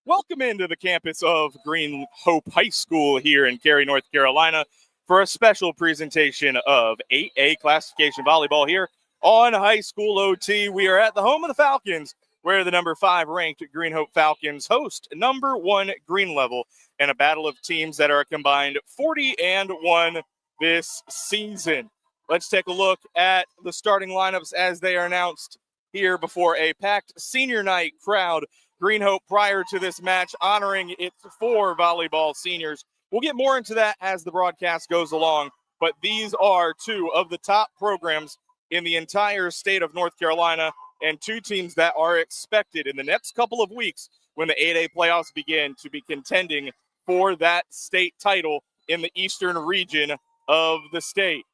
Welcome into the campus of Green Hope High School here in Cary, North Carolina, for a special presentation of 8A classification volleyball here on High School OT. We are at the home of the Falcons, where the number 5 ranked Green Hope Falcons host number 1 Green Level in a battle of teams that are combined 40-1 this season. Let's take a look at the starting lineups as they are announced here before a packed senior night crowd. Green Hope, prior to this match, honoring its 4 volleyball seniors. We'll get more into that as the broadcast goes along, but these are 2 of the top programs in the entire state of North Carolina, and 2 teams that are expected in the next couple of weeks when the 8A playoffs begin to be contending for that state title in the eastern region of the state.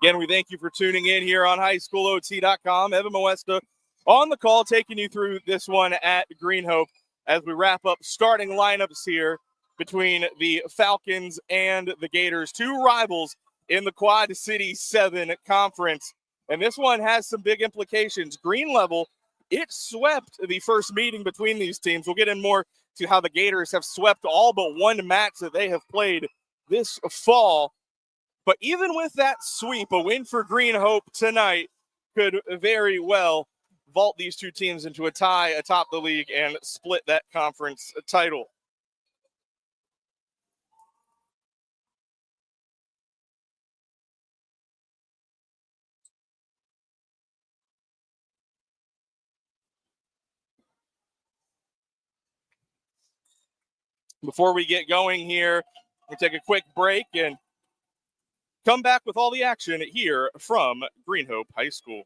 Again, we thank you for tuning in here on highschoolot.com. Evan Moesta on the call, taking you through this one at Green Hope as we wrap up starting lineups here between the Falcons and the Gators, 2 rivals in the Quad City 7 Conference. And this one has some big implications. Green Level, it swept the first meeting between these teams. We'll get in more to how the Gators have swept all but one match that they have played this fall. But even with that sweep, a win for Green Hope tonight could very well vault these 2 teams into a tie atop the league and split that conference title. Before we get going here, we'll take a quick break and come back with all the action here from Green Hope High School.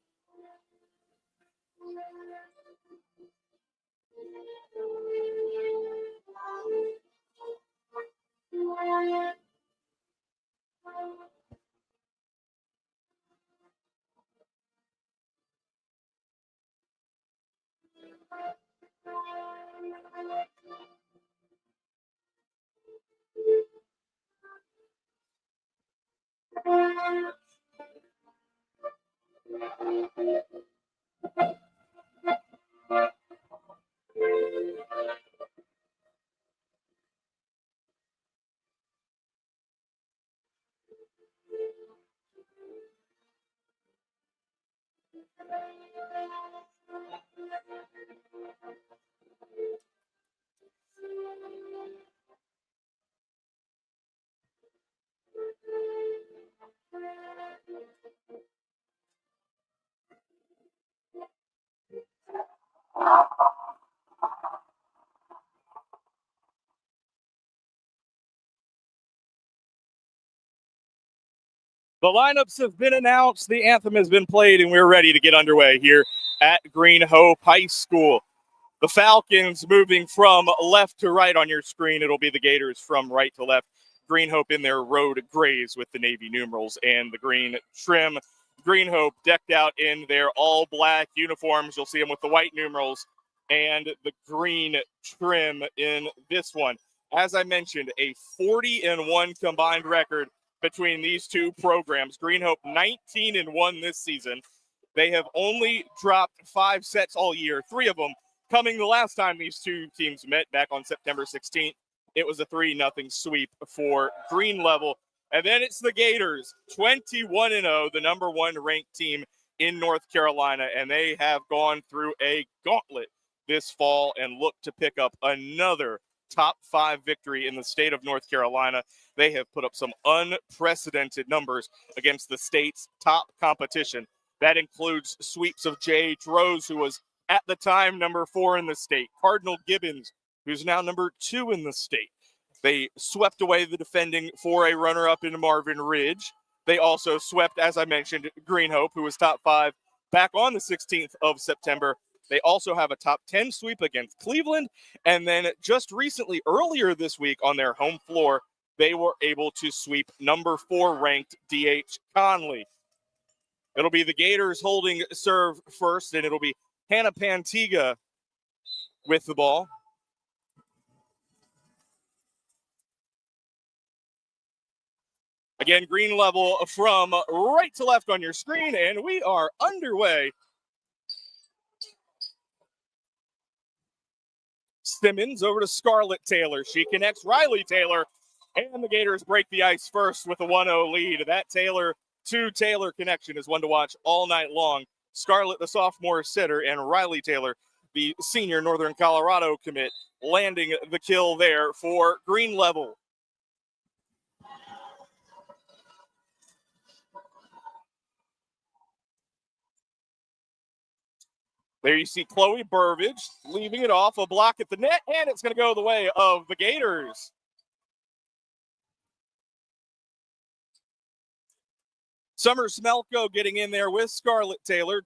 The lineups have been announced, the anthem has been played, and we're ready to get underway here at Green Hope High School. The Falcons moving from left to right on your screen. It'll be the Gators from right to left. Green Hope in their road grays with the navy numerals and the green trim. Green Hope decked out in their all-black uniforms. You'll see them with the white numerals and the green trim in this one. As I mentioned, a 40-1 combined record between these 2 programs. Green Hope 19-1 this season. They have only dropped 5 sets all year, 3 of them coming the last time these 2 teams met back on September 16th. It was a 3-0 sweep for Green Level. And then it's the Gators, 21-0, the number 1 ranked team in North Carolina. And they have gone through a gauntlet this fall and look to pick up another top 5 victory in the state of North Carolina. They have put up some unprecedented numbers against the state's top competition. That includes sweeps of J.H. Rose, who was at the time number 4 in the state, Cardinal Gibbons, who's now number 2 in the state, They swept away the defending 4A runner-up in Marvin Ridge. They also swept, as I mentioned, Green Hope, who was top 5 back on the 16th of September. They also have a top 10 sweep against Cleveland. And then just recently, earlier this week on their home floor, they were able to sweep number 4 ranked D.H. Conley. It'll be the Gators holding serve first, and it'll be Hannah Pantiga with the ball. Again, green level from right to left on your screen, and we are underway. Simmons over to Scarlett Taylor. She connects Riley Taylor, and the Gators break the ice first with a 1-0 lead. That Taylor to Taylor connection is one to watch all night long. Scarlett, the sophomore setter, and Riley Taylor, the senior Northern Colorado commit, landing the kill there for green level. There you see Chloe Burbage leaving it off, a block at the net, and it's going to go the way of the Gators. Summer Smelko getting in there with Scarlett Taylor.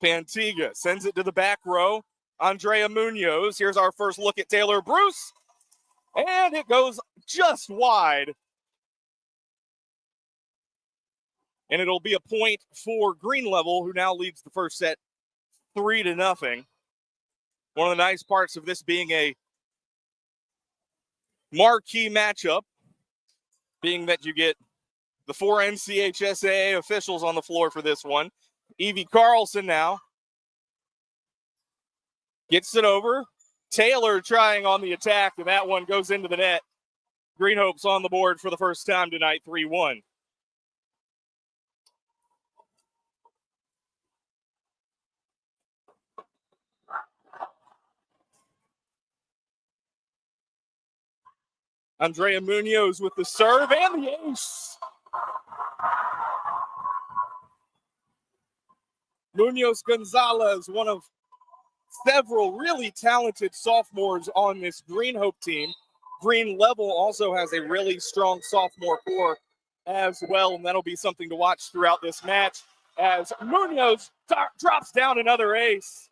Pantiga sends it to the back row. Andrea Munoz. Here's our first look at Taylor Bruce. And it goes just wide. And it'll be a point for Green Level, who now leads the first set 3-0. One of the nice parts of this being a marquee matchup, being that you get the 4 NCHSAA officials on the floor for this one. Evie Carlson now gets it over. Taylor trying on the attack, and that one goes into the net. Green Hope's on the board for the first time tonight, 3-1. Andrea Munoz with the serve and the ace. Munoz Gonzalez, one of several really talented sophomores on this Green Hope team. Green Level also has a really strong sophomore core as well, and that'll be something to watch throughout this match as Munoz drops down another ace.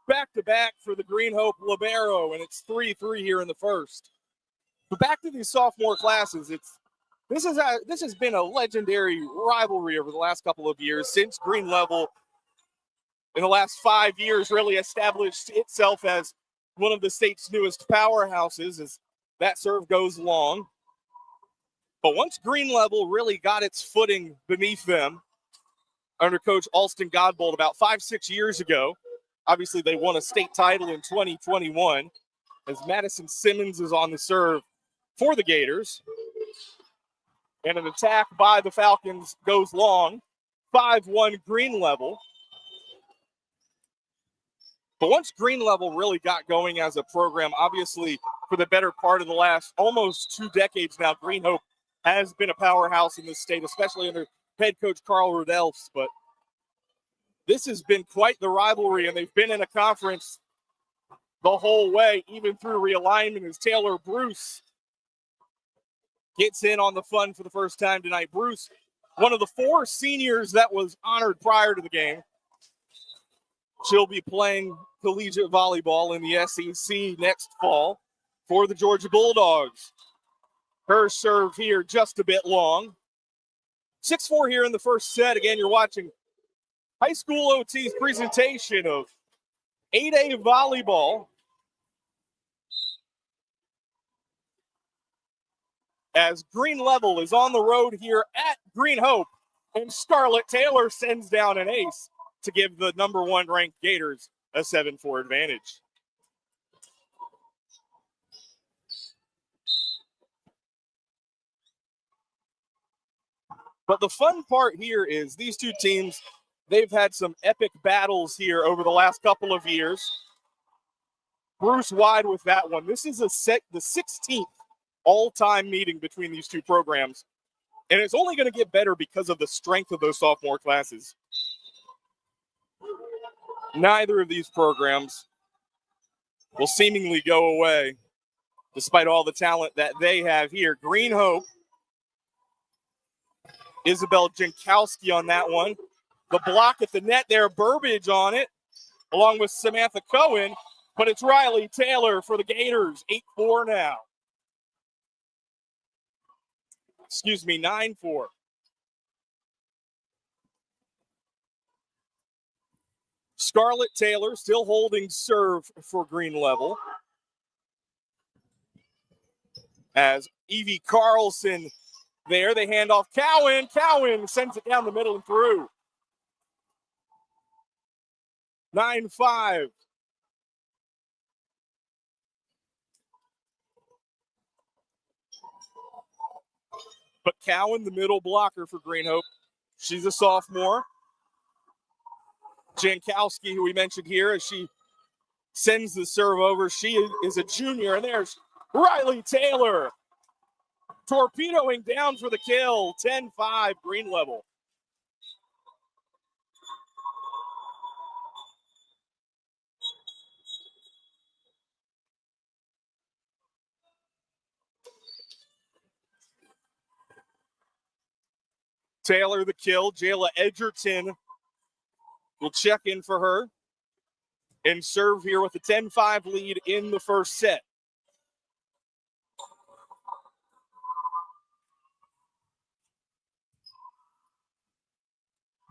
Back-to-back for the Green Hope libero, and it's 3-3 here in the first. But back to these sophomore classes, this has been a legendary rivalry over the last couple of years since Green Level in the last 5 years really established itself as one of the state's newest powerhouses as that serve goes long. But once Green Level really got its footing beneath them under Coach Alston Godbold about 5-6 years ago, obviously they won a state title in 2021 as Madison Simmons is on the serve for the Gators. And an attack by the Falcons goes long, 5-1 Green Level. But once Green Level really got going as a program, obviously for the better part of the last almost 2 decades now, Green Hope has been a powerhouse in this state, especially under head coach Carl Rudelfs. But this has been quite the rivalry, and they've been in a conference the whole way, even through realignment, as Taylor Bruce gets in on the fun for the first time tonight. Bruce, one of the 4 seniors that was honored prior to the game. She'll be playing collegiate volleyball in the SEC next fall for the Georgia Bulldogs. Her serve here just a bit long. 6-4 here in the first set. Again, you're watching High School OT's presentation of 8A volleyball as Green Level is on the road here at Green Hope, and Scarlett Taylor sends down an ace to give the number 1 ranked Gators a 7-4 advantage. But the fun part here is these two teams, they've had some epic battles here over the last couple of years. Bruce wide with that one. This is the 16th all-time meeting between these two programs. And it's only going to get better because of the strength of those sophomore classes. Neither of these programs will seemingly go away despite all the talent that they have here. Green Hope, Isabel Jankowski on that one. The block at the net there, Burbage on it, along with Samantha Cohen, but it's Riley Taylor for the Gators, 8-4 now. 9-4. Scarlett Taylor still holding serve for Green Level. As Evie Carlson there, they hand off Cowan. Cowan sends it down the middle and through. 9-5. But Cowan, the middle blocker for Green Hope, she's a sophomore. Jankowski, who we mentioned here, as she sends the serve over, she is a junior. And there's Riley Taylor torpedoing down for the kill. 10-5 Green Level. Taylor the kill. Jayla Edgerton will check in for her and serve here with a 10-5 lead in the first set.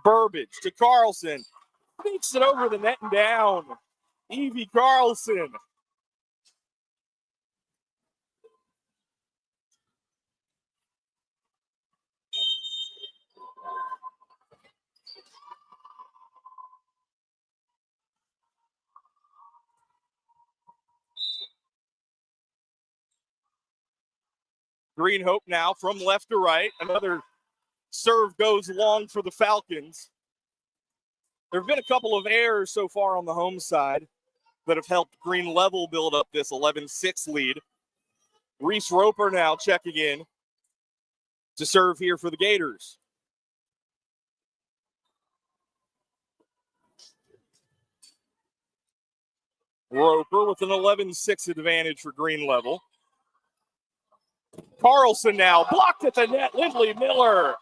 Burbage to Carlson. Beats it over the net and down. Evie Carlson. Green Hope now from left to right. Another serve goes long for the Falcons. There have been a couple of errors so far on the home side that have helped Green Level build up this 11-6 lead. Reese Roper now checking in to serve here for the Gators. Roper with an 11-6 advantage for Green Level. Carlson now blocked at the net. Lindley Miller.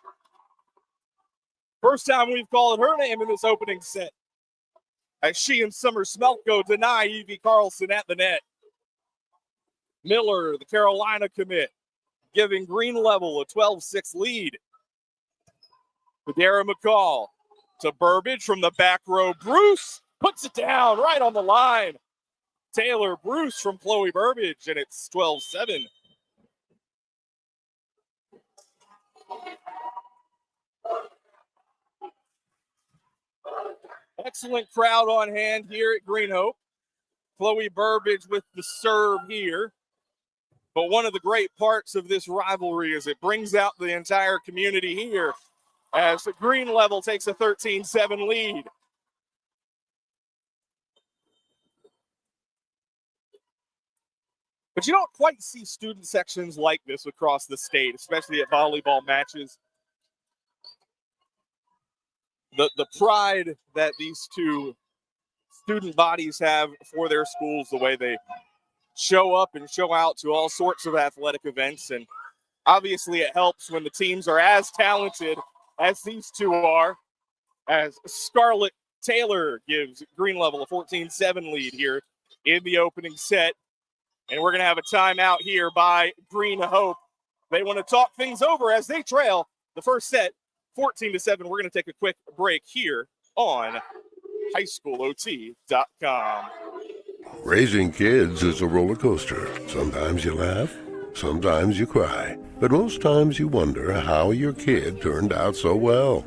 First time we've called her name in this opening set, as she and Summer Smelko deny Evie Carlson at the net. Miller, the Carolina commit, giving Green Level a 12-6 lead. Dara McCall to Burbage from the back row. Bruce puts it down right on the line. Taylor Bruce from Chloe Burbage, and it's 12-7. Excellent crowd on hand here at Green Hope. Chloe Burbage with the serve here. But one of the great parts of this rivalry is it brings out the entire community here as the Green Level takes a 13-7 lead. But you don't quite see student sections like this across the state, especially at volleyball matches. The pride that these two student bodies have for their schools, the way they show up and show out to all sorts of athletic events. And obviously it helps when the teams are as talented as these two are, as Scarlett Taylor gives Green Level a 14-7 lead here in the opening set. And we're going to have a timeout here by Green Hope. They want to talk things over as they trail the first set, 14-7. We're going to take a quick break here on highschoolot.com. Raising kids is a roller coaster. Sometimes you laugh, sometimes you cry, but most times you wonder how your kid turned out so well.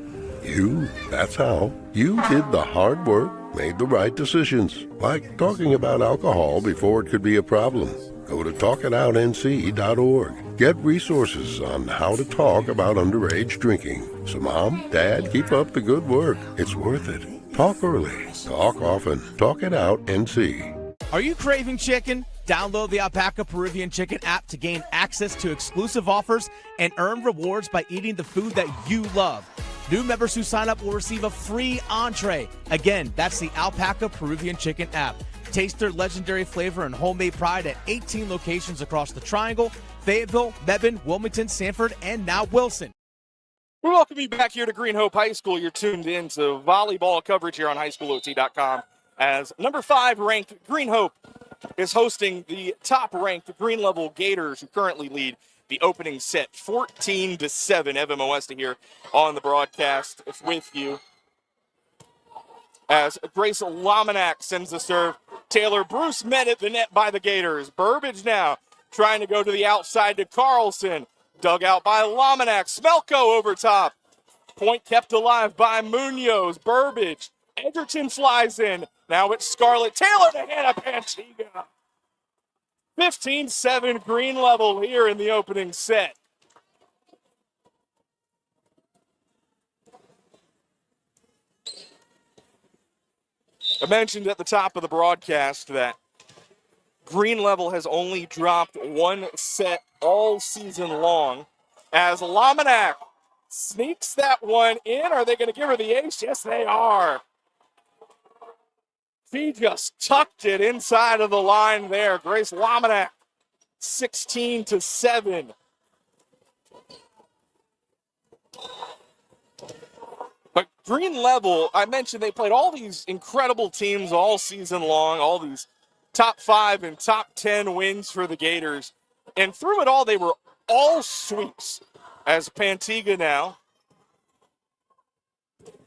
That's how. You did the hard work, made the right decisions, like talking about alcohol before it could be a problem. Go to talkitoutnc.org. Get resources on how to talk about underage drinking. So Mom, Dad, keep up the good work. It's worth it. Talk early, talk often. Talk It Out NC. Are you craving chicken? Download the Alpaca Peruvian Chicken app to gain access to exclusive offers and earn rewards by eating the food that you love. New members who sign up will receive a free entree. Again, that's the Alpaca Peruvian Chicken app. Taste their legendary flavor and homemade pride at 18 locations across the Triangle, Fayetteville, Mebane, Wilmington, Sanford, and now Wilson. We welcome you back here to Green Hope High School. You're tuned in to volleyball coverage here on highschoolot.com as number 5 ranked Green Hope is hosting the top-ranked Green Level Gators, who currently lead the opening set 14-7. Evan Moesta here on the broadcast with you as Grace Laminack sends the serve. Taylor Bruce met at the net by the Gators. Burbage now trying to go to the outside to Carlson. Dug out by Laminack. Smelko over top. Point kept alive by Munoz. Burbage. Edgerton flies in. Now it's Scarlett Taylor to Hannah Pantiga. 15-7 Green Level here in the opening set. I mentioned at the top of the broadcast that Green Level has only dropped one set all season long. As Laminack sneaks that one in, are they going to give her the ace? Yes, they are. She just tucked it inside of the line there. Grace Laminack, 16-7. But Green Level, I mentioned they played all these incredible teams all season long, all these top 5 and top 10 wins for the Gators. And through it all, they were all sweeps. As Pantiga now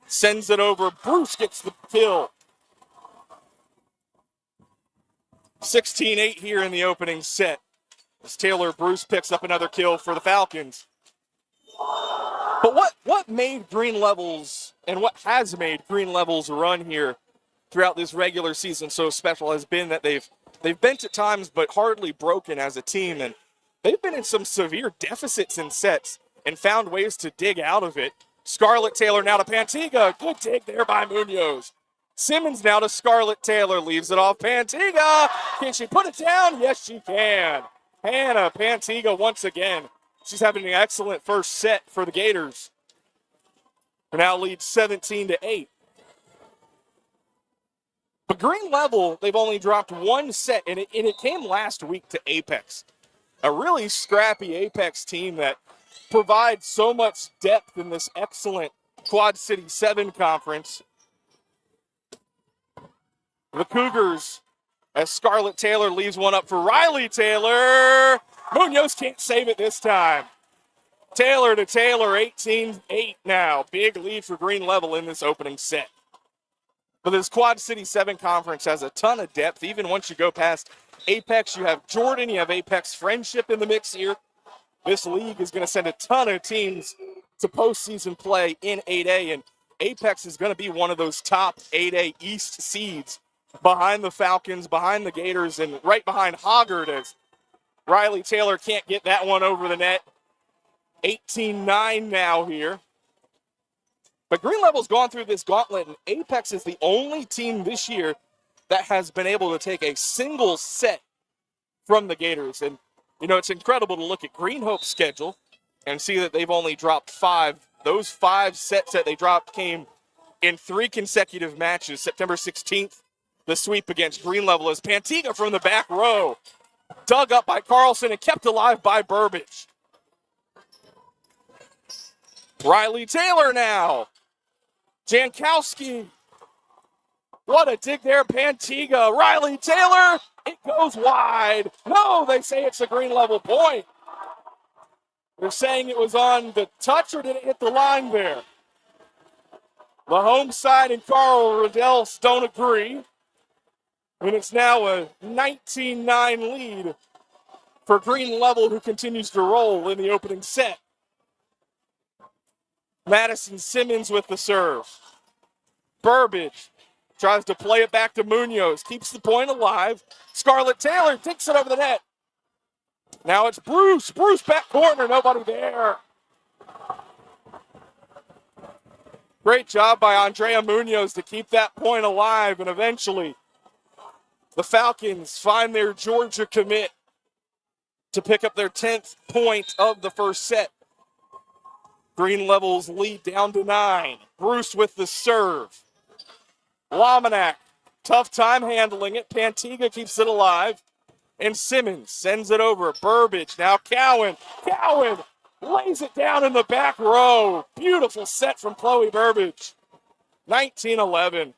sends it over. Bruce gets the kill. 16-8 here in the opening set. As Taylor Bruce picks up another kill for the Falcons. But what made Green Levels and what has made Green Levels run here throughout this regular season so special has been that they've bent at times but hardly broken as a team, and they've been in some severe deficits in sets and found ways to dig out of it. Scarlett Taylor now to Pantiga. Good dig there by Munoz. Simmons now to Scarlett Taylor. Leaves it off Pantiga. Can she put it down? Yes, she can. Hannah Pantiga once again. She's having an excellent first set for the Gators. They now lead 17-8. But Green Level, they've only dropped one set, and it came last week to Apex. A really scrappy Apex team that provides so much depth in this excellent Quad City 7 conference. The Cougars, as Scarlett Taylor leaves one up for Riley Taylor. Munoz can't save it this time. Taylor to Taylor, 18-8 now. Big lead for Green Level in this opening set. But this Quad City 7 conference has a ton of depth. Even once you go past Apex, you have Jordan, you have Apex Friendship in the mix here. This league is going to send a ton of teams to postseason play in 8A, and Apex is going to be one of those top 8A East seeds behind the Falcons, behind the Gators, and right behind Hoggard as Riley Taylor can't get that one over the net. 18-9 now here. But Green Level's gone through this gauntlet, and Apex is the only team this year that has been able to take a single set from the Gators. And, you know, it's incredible to look at Green Hope's schedule and see that they've only dropped 5. Those 5 sets that they dropped came in 3 consecutive matches. September 16th, the sweep against Green Level as Pantiga from the back row. Dug up by Carlson and kept alive by Burbage. Riley Taylor now. Jankowski. What a dig there, Pantiga. Riley Taylor. It goes wide. No, they say it's a Green Level point. They're saying it was on the touch, or did it hit the line there? The home side and Carl Riddell don't agree. And it's now a 19-9 lead for Green Level, who continues to roll in the opening set. Madison Simmons with the serve. Burbage tries to play it back to Munoz. Keeps the point alive. Scarlett Taylor takes it over the net. Now it's Bruce. Bruce back corner. Nobody there. Great job by Andrea Munoz to keep that point alive, and eventually The Falcons find their Georgia commit to pick up their 10th point of the first set. Green Level's lead down to 9. Bruce with the serve. Lominack, tough time handling it. Pantiga keeps it alive. And Simmons sends it over. Burbage, now Cowan. Cowan lays it down in the back row. Beautiful set from Chloe Burbage. 19-11.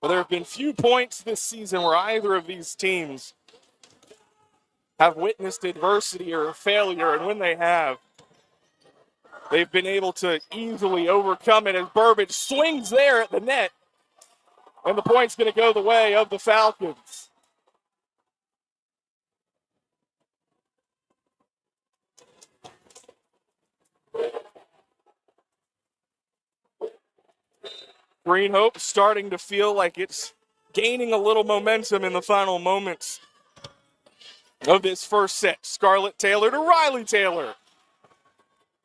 Well, there have been few points this season where either of these teams have witnessed adversity or failure, and when they have, they've been able to easily overcome it as Burbage swings there at the net, and the point's going to go the way of the Falcons. Green Hope starting to feel like it's gaining a little momentum in the final moments of this first set. Scarlett Taylor to Riley Taylor.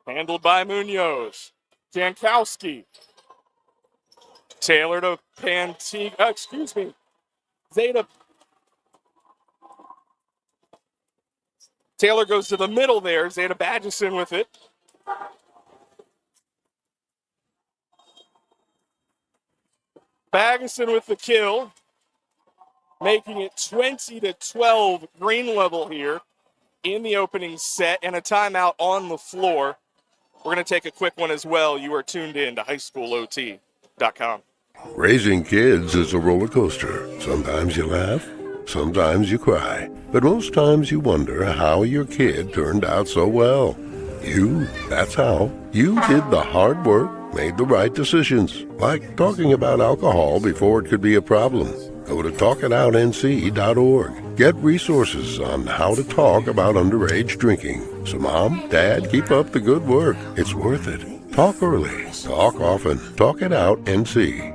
Handled by Munoz. Jankowski. Taylor to Pantiga. Zeta. Taylor goes to the middle there. Zeta Badgeson with it. Baggeson with the kill, making it 20-12 Green Level here in the opening set, and a timeout on the floor. We're going to take a quick one as well. You are tuned in to highschoolot.com. Raising kids is a roller coaster. Sometimes you laugh, sometimes you cry, but most times you wonder how your kid turned out so well. That's how. You did the hard work, made the right decisions, like talking about alcohol before it could be a problem. Go to talkitoutnc.org. Get resources on how to talk about underage drinking. So Mom, Dad, keep up the good work. It's worth it. Talk early. Talk often. Talk it out, NC.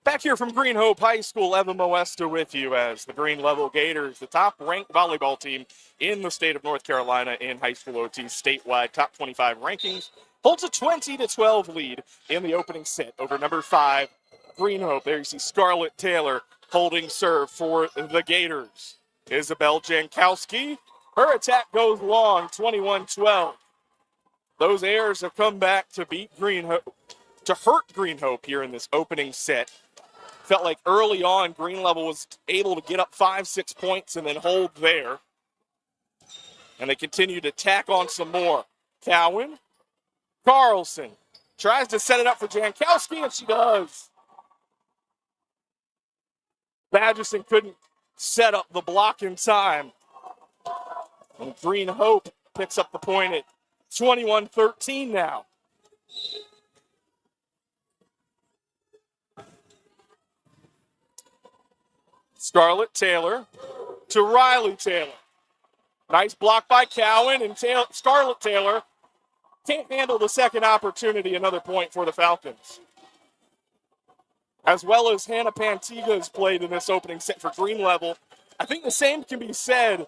Back here from Green Hope High School, Evan Moesta with you as the Green Level Gators, the top-ranked volleyball team in the state of North Carolina in high school OT statewide top 25 rankings, holds a 20-12 lead in the opening set over number 5, Green Hope. There you see Scarlett Taylor holding serve for the Gators. Isabel Jankowski, her attack goes long, 21-12. Those airs have come back to beat Green Hope, to hurt Green Hope here in this opening set. Felt like early on, Green Level was able to get up 5-6 points and then hold there. And they continue to tack on some more. Cowan, Carlson tries to set it up for Jankowski, and she does. Badgeson couldn't set up the block in time. And Green Hope picks up the point at 21-13 now. Scarlett Taylor to Riley Taylor. Nice block by Cowan, and Scarlett Taylor can't handle the second opportunity. Another point for the Falcons. As well as Hannah Pantiga has played in this opening set for Green Level. I think the same can be said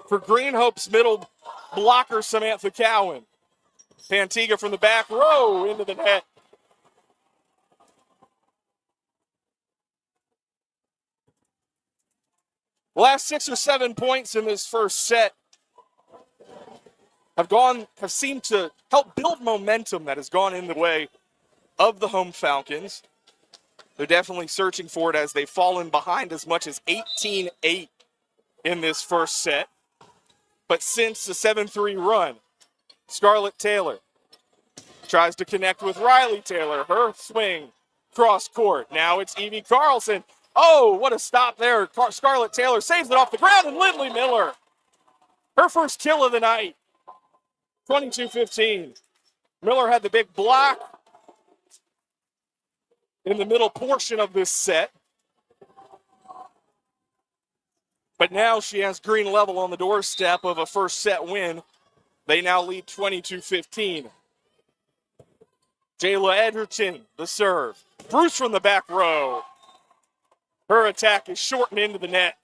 for Green Hope's middle blocker, Samantha Cowan. Pantiga from the back row into the net. The last 6 or 7 points in this first set have seemed to help build momentum that has gone in the way of the home Falcons. They're definitely searching for it as they've fallen behind as much as 18-8 in this first set. But since the 7-3 run, Scarlett Taylor tries to connect with Riley Taylor. Her swing cross court. Now it's Evie Carlson. Oh, what a stop there. Scarlett Taylor saves it off the ground, and Lindley Miller, her first kill of the night, 22-15. Miller had the big block in the middle portion of this set. But now she has Green Level on the doorstep of a first set win. They now lead 22-15. Jayla Edgerton, the serve. Bruce from the back row. Her attack is shortened into the net.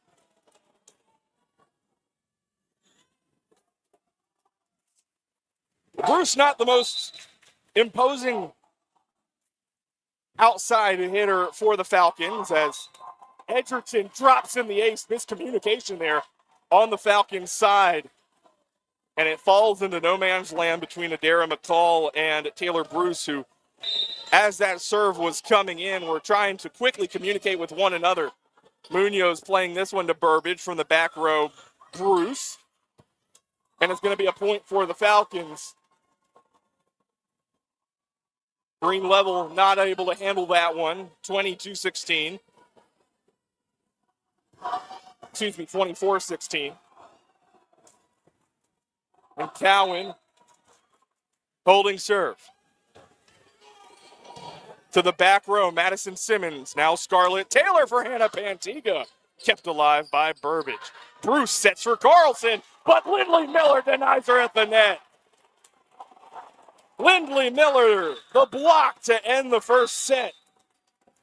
Bruce, not the most imposing outside hitter for the Falcons, as Edgerton drops in the ace. Miscommunication there on the Falcons side. And it falls into no man's land between Adara McCall and Taylor Bruce, who, as that serve was coming in, were trying to quickly communicate with one another. Munoz playing this one to Burbage from the back row. Bruce. And it's going to be a point for the Falcons. Green Level not able to handle that one. 22-16. Excuse me, 24-16. And Cowan holding serve. To the back row, Madison Simmons. Now Scarlett Taylor for Hannah Pantiga. Kept alive by Burbage. Bruce sets for Carlson, but Lindley Miller denies her at the net. Lindley Miller, the block to end the first set.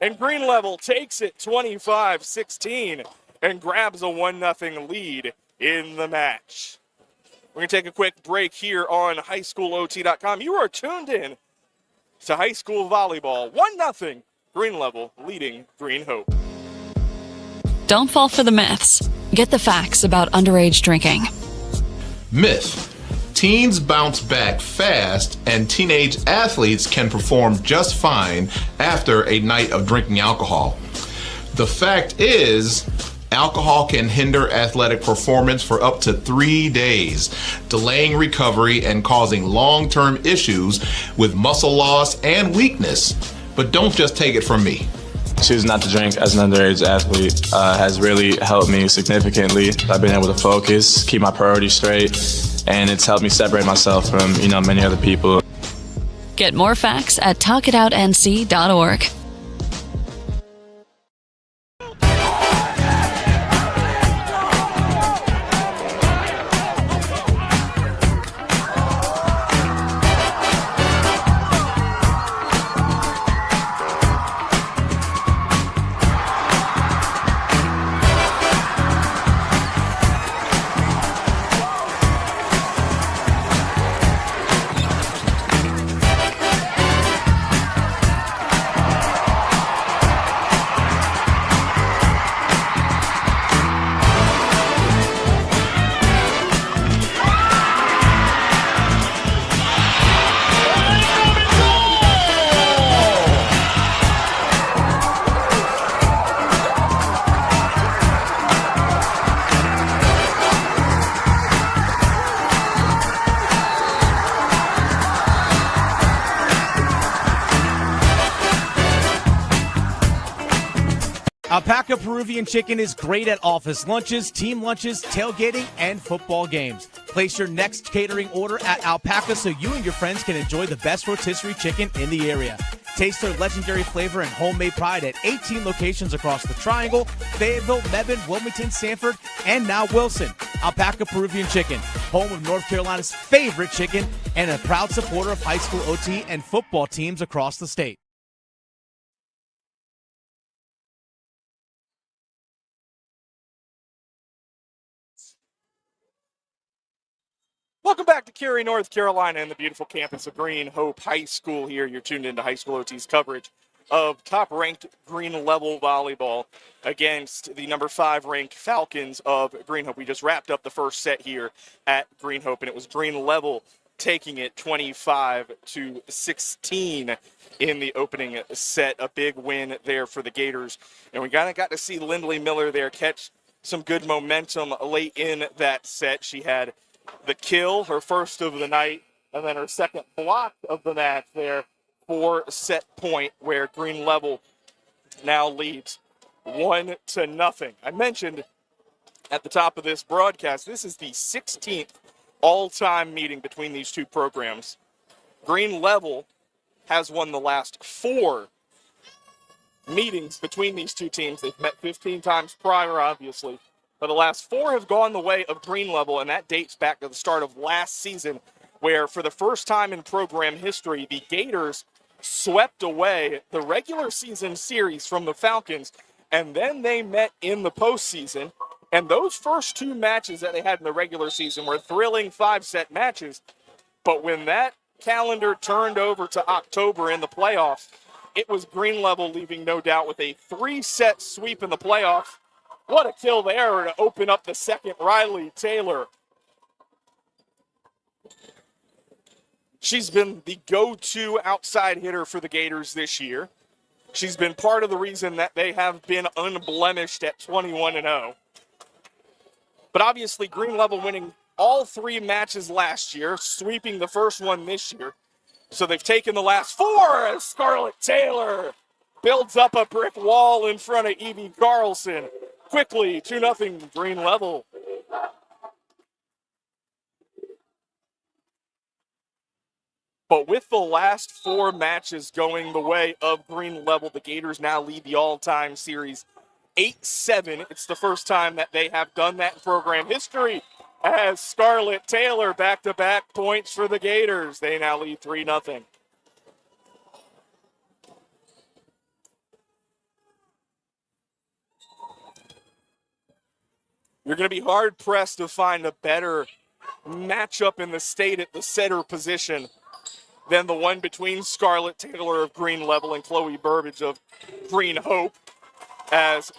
And Green Level takes it 25-16 and grabs a 1-0 lead in the match. We're going to take a quick break here on highschoolot.com. You are tuned in to high school volleyball. 1-0, Green Level leading Green Hope. Don't fall for the myths. Get the facts about underage drinking. Myth. Teens bounce back fast and teenage athletes can perform just fine after a night of drinking alcohol. The fact is, alcohol can hinder athletic performance for up to 3 days, delaying recovery and causing long-term issues with muscle loss and weakness. But don't just take it from me. Choosing not to drink as an underage athlete has really helped me significantly. I've been able to focus, keep my priorities straight, and it's helped me separate myself from, many other people. Get more facts at talkitoutnc.org. Alpaca Peruvian Chicken is great at office lunches, team lunches, tailgating, and football games. Place your next catering order at Alpaca so you and your friends can enjoy the best rotisserie chicken in the area. Taste their legendary flavor and homemade pride at 18 locations across the Triangle, Fayetteville, Mebane, Wilmington, Sanford, and now Wilson. Alpaca Peruvian Chicken, home of North Carolina's favorite chicken and a proud supporter of high school OT and football teams across the state. Welcome back to Cary, North Carolina, and the beautiful campus of Green Hope High School here. You're tuned into High School OT's coverage of top-ranked Green Level volleyball against the number 5 ranked Falcons of Green Hope. We just wrapped up the first set here at Green Hope, and it was Green Level taking it 25-16 in the opening set. A big win there for the Gators. And we got to see Lindley Miller there catch some good momentum late in that set. She had the kill, her first of the night, and then her second block of the match there for set point, where Green Level now leads 1-0. I mentioned at the top of this broadcast, this is the 16th all-time meeting between these two programs. Green Level has won the last 4 meetings between these two teams. They've met 15 times prior, obviously. But the last 4 have gone the way of Green Level, and that dates back to the start of last season, where for the first time in program history, the Gators swept away the regular season series from the Falcons, and then they met in the postseason. And those first 2 matches that they had in the regular season were thrilling 5-set matches. But when that calendar turned over to October in the playoffs, it was Green Level leaving no doubt with a 3-set sweep in the playoffs. What a kill there to open up the second. Riley Taylor. She's been the go-to outside hitter for the Gators this year. She's been part of the reason that they have been unblemished at 21-0. But obviously, Green Level winning all 3 matches last year, sweeping the first one this year. So they've taken the last 4 as Scarlett Taylor builds up a brick wall in front of Evie Carlson. Quickly, 2-0 Green Level. But with the last 4 matches going the way of Green Level, the Gators now lead the all-time series 8-7. It's the first time that they have done that in program history, as Scarlett Taylor back-to-back points for the Gators. They now lead 3-0. You're going to be hard-pressed to find a better matchup in the state at the setter position than the one between Scarlett Taylor of Green Level and Chloe Burbage of Green Hope, as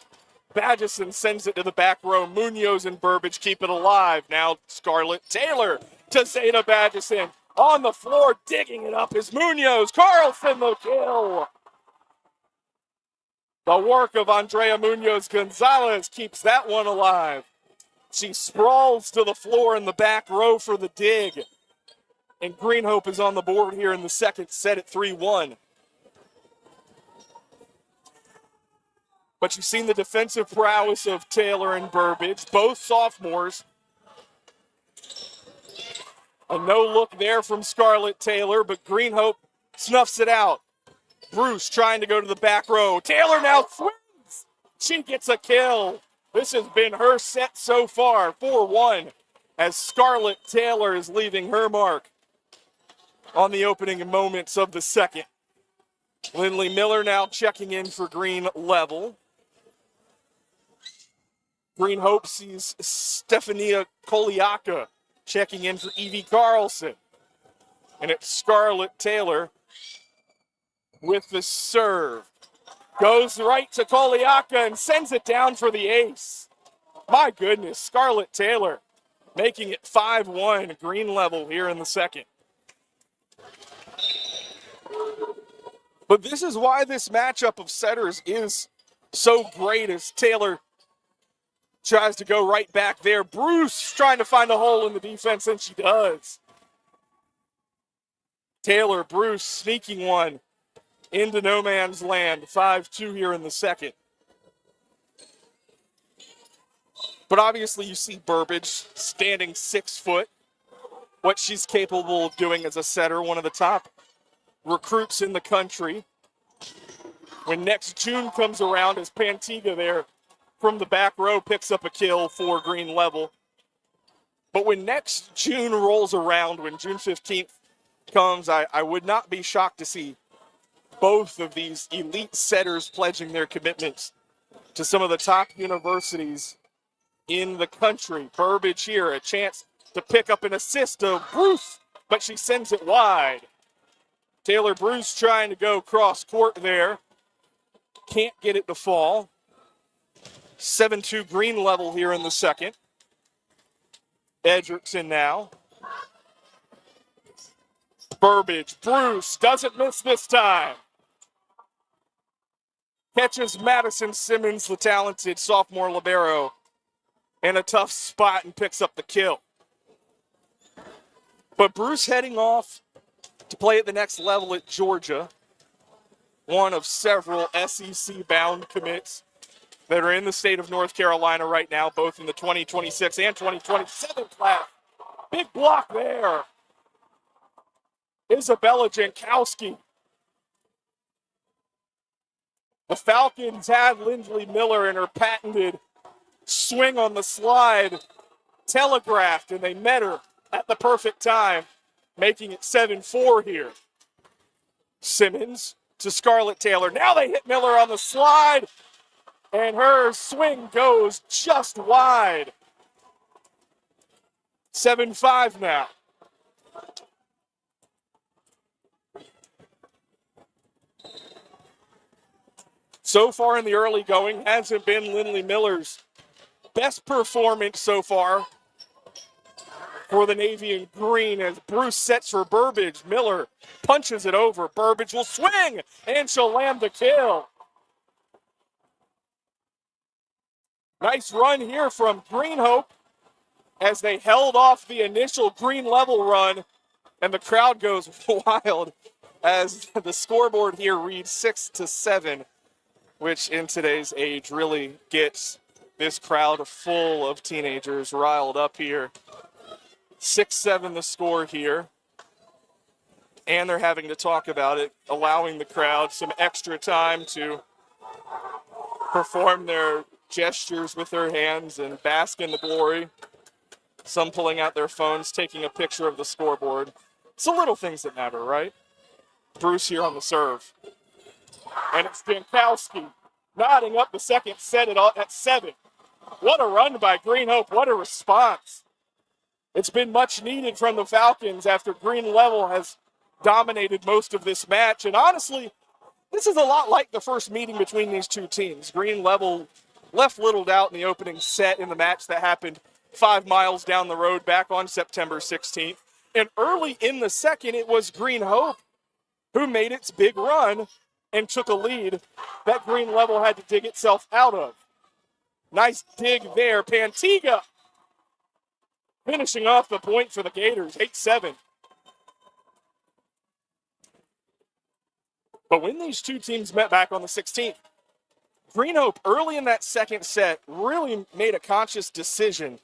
Badgeson sends it to the back row. Munoz and Burbage keep it alive. Now Scarlett Taylor to Zeta Badgeson. On the floor, digging it up is Munoz. Carlson the kill. The work of Andrea Munoz Gonzalez keeps that one alive. She sprawls to the floor in the back row for the dig. And Green Hope is on the board here in the second set at 3-1. But you've seen the defensive prowess of Taylor and Burbage, both sophomores. A no-look there from Scarlett Taylor, but Green Hope snuffs it out. Bruce trying to go to the back row. Taylor now swings. She gets a kill. This has been her set so far, 4-1, as Scarlett Taylor is leaving her mark on the opening moments of the second. Lindley Miller now checking in for Green Level. Green Hope sees Stefania Koliaka checking in for Evie Carlson. And it's Scarlett Taylor with the serve. Goes right to Koliaka and sends it down for the ace. My goodness, Scarlett Taylor making it 5-1 Green Level here in the second. But this is why this matchup of setters is so great, as Taylor tries to go right back there. Bruce trying to find a hole in the defense, and she does. Taylor, Bruce sneaking one into no man's land. 5-2 here in the second. But obviously you see Burbage standing 6 foot. What she's capable of doing as a setter, one of the top recruits in the country. When next June comes around, as Pantiga there from the back row picks up a kill for Green Level. But when next June rolls around, when June 15th comes, I would not be shocked to see both of these elite setters pledging their commitments to some of the top universities in the country. Burbage here, a chance to pick up an assist to Bruce, but she sends it wide. Taylor Bruce trying to go cross court there. Can't get it to fall. 7-2 Green Level here in the second. Edgerton now. Burbage, Bruce doesn't miss this time. Catches Madison Simmons, the talented sophomore libero, in a tough spot and picks up the kill. But Bruce heading off to play at the next level at Georgia, one of several SEC-bound commits that are in the state of North Carolina right now, both in the 2026 and 2027 class. Big block there. Isabella Jankowski. The Falcons had Lindley Miller in her patented swing on the slide telegraphed, and they met her at the perfect time, making it 7-4 here. Simmons to Scarlett Taylor. Now they hit Miller on the slide, and her swing goes just wide. 7-5 now. so far in the early going hasn't been Lindley Miller's best performance so far for the Navy and Green as Bruce sets for Burbage. Miller punches it over. Burbage will swing, and she'll land the kill. Nice run here from Green Hope as they held off the initial Green level run, and the crowd goes wild as the scoreboard here reads 6-7, which in today's age really gets this crowd full of teenagers riled up here. 6-7 the score here, and they're having to talk about it, allowing the crowd some extra time to perform their gestures with their hands and bask in the glory. Some pulling out their phones, taking a picture of the scoreboard. It's the little things that matter, right? Bruce here on the serve. And it's Jankowski knotting up the second set at 7. What a run by Green Hope. What a response. It's been much needed from the Falcons after Green Level has dominated most of this match. And honestly, this is a lot like the first meeting between these two teams. Green Level left little doubt in the opening set in the match that happened 5 miles down the road back on September 16th. And early in the second, it was Green Hope who made its big run and took a lead that Green Level had to dig itself out of. Nice dig there. Pantiga finishing off the point for the Gators, 8-7. But when these two teams met back on the 16th, Green Hope early in that second set really made a conscious decision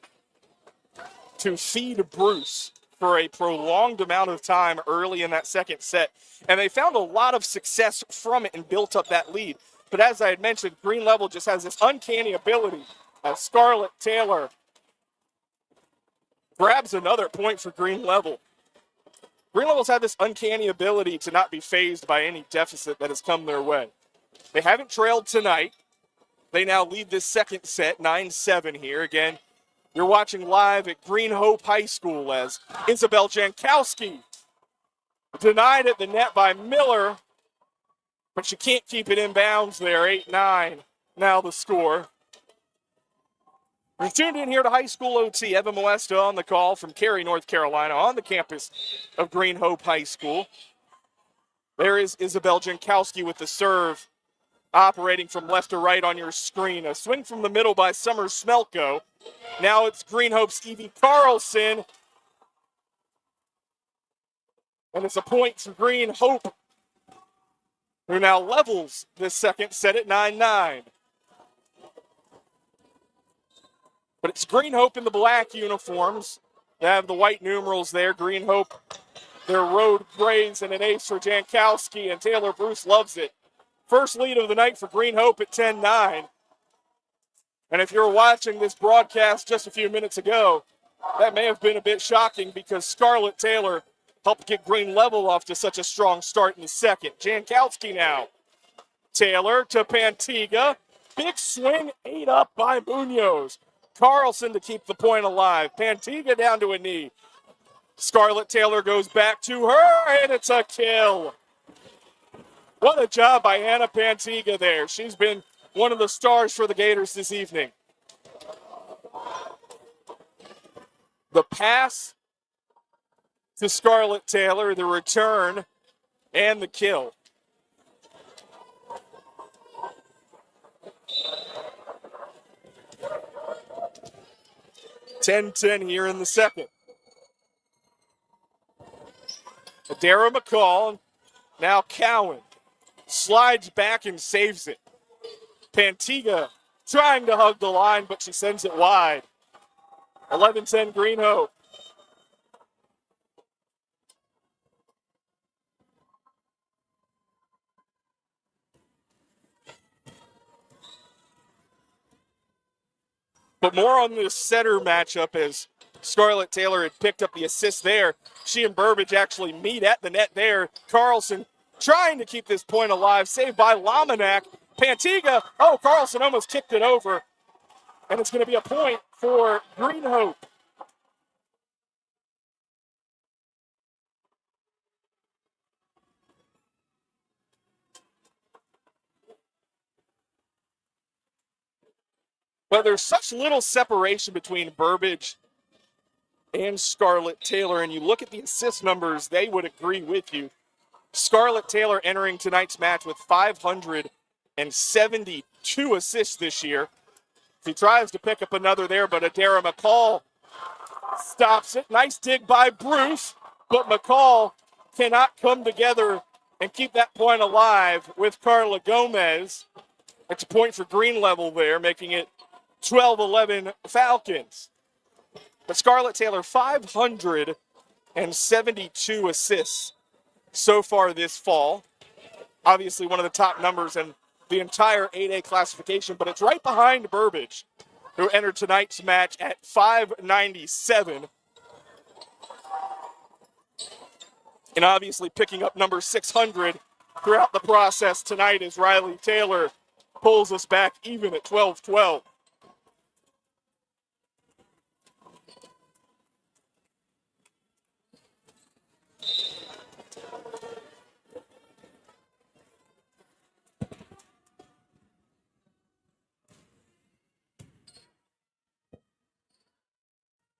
to feed Bruce for a prolonged amount of time early in that second set. And they found a lot of success from it and built up that lead. But as I had mentioned, Green Level just has this uncanny ability as Scarlett Taylor grabs another point for Green Level. Green Level's had this uncanny ability to not be fazed by any deficit that has come their way. They haven't trailed tonight. They now lead this second set, 9-7 here. Again, you're watching live at Green Hope High School as Isabel Jankowski denied at the net by Miller, but she can't keep it in bounds there, 8-9. Now the score. You're tuned in here to High School OT. Evan Moesta on the call from Cary, North Carolina, on the campus of Green Hope High School. There is Isabel Jankowski with the serve, operating from left to right on your screen. A swing from the middle by Summer Smelko. Now it's Green Hope's Evie Carlson. And it's a point to Green Hope, who now levels this second set at 9-9. But it's Green Hope in the black uniforms. They have the white numerals there. Green Hope, their road grays, and an ace for Jankowski, and Taylor Bruce loves it. First lead of the night for Green Hope at 10-9. And if you're watching this broadcast just a few minutes ago, that may have been a bit shocking because Scarlett Taylor helped get Green Level off to such a strong start in the second. Jankowski now. Taylor to Pantiga. Big swing, 8 up by Munoz. Carlson to keep the point alive. Pantiga down to a knee. Scarlett Taylor goes back to her, and it's a kill. What a job by Anna Pantiga there. She's been one of the stars for the Gators this evening. The pass to Scarlett Taylor, the return, and the kill. (10-10) here in the second. Adara McCall, now Cowan, slides back and saves it. Pantiga trying to hug the line, but she sends it wide. 11-10 Green Hope. But more on this setter matchup as Scarlett Taylor had picked up the assist there. She and Burbage actually meet at the net there. Carlson trying to keep this point alive. Saved by Lamanak. Pantiga. Oh, Carlson almost kicked it over. And it's going to be a point for Green Hope. But there's such little separation between Burbage and Scarlett Taylor, and you look at the assist numbers, they would agree with you. Scarlett Taylor entering tonight's match with 572 assists this year. He tries to pick up another there, but Adara McCall stops it. Nice dig by Bruce, but McCall cannot come together and keep that point alive with Carla Gomez. It's a point for Green Level there, making it 12-11 Falcons. But Scarlett Taylor, 572 assists so far this fall. Obviously one of the top numbers in the entire 8A classification, but it's right behind Burbage, who entered tonight's match at 597. And obviously picking up number 600 throughout the process tonight as Riley Taylor pulls us back even at 12-12.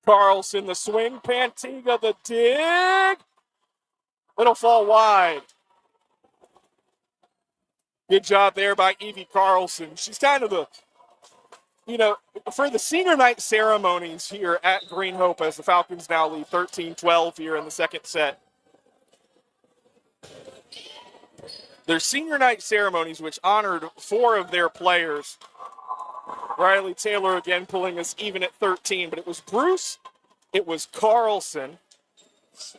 Carlson the swing, Pantiga the dig. It'll fall wide. Good job there by Evie Carlson. She's kind of the, for the senior night ceremonies here at Green Hope as the Falcons now lead 13-12 here in the second set. Their senior night ceremonies, which honored 4 of their players. Riley Taylor again pulling us even at 13, but it was Bruce, it was Carlson,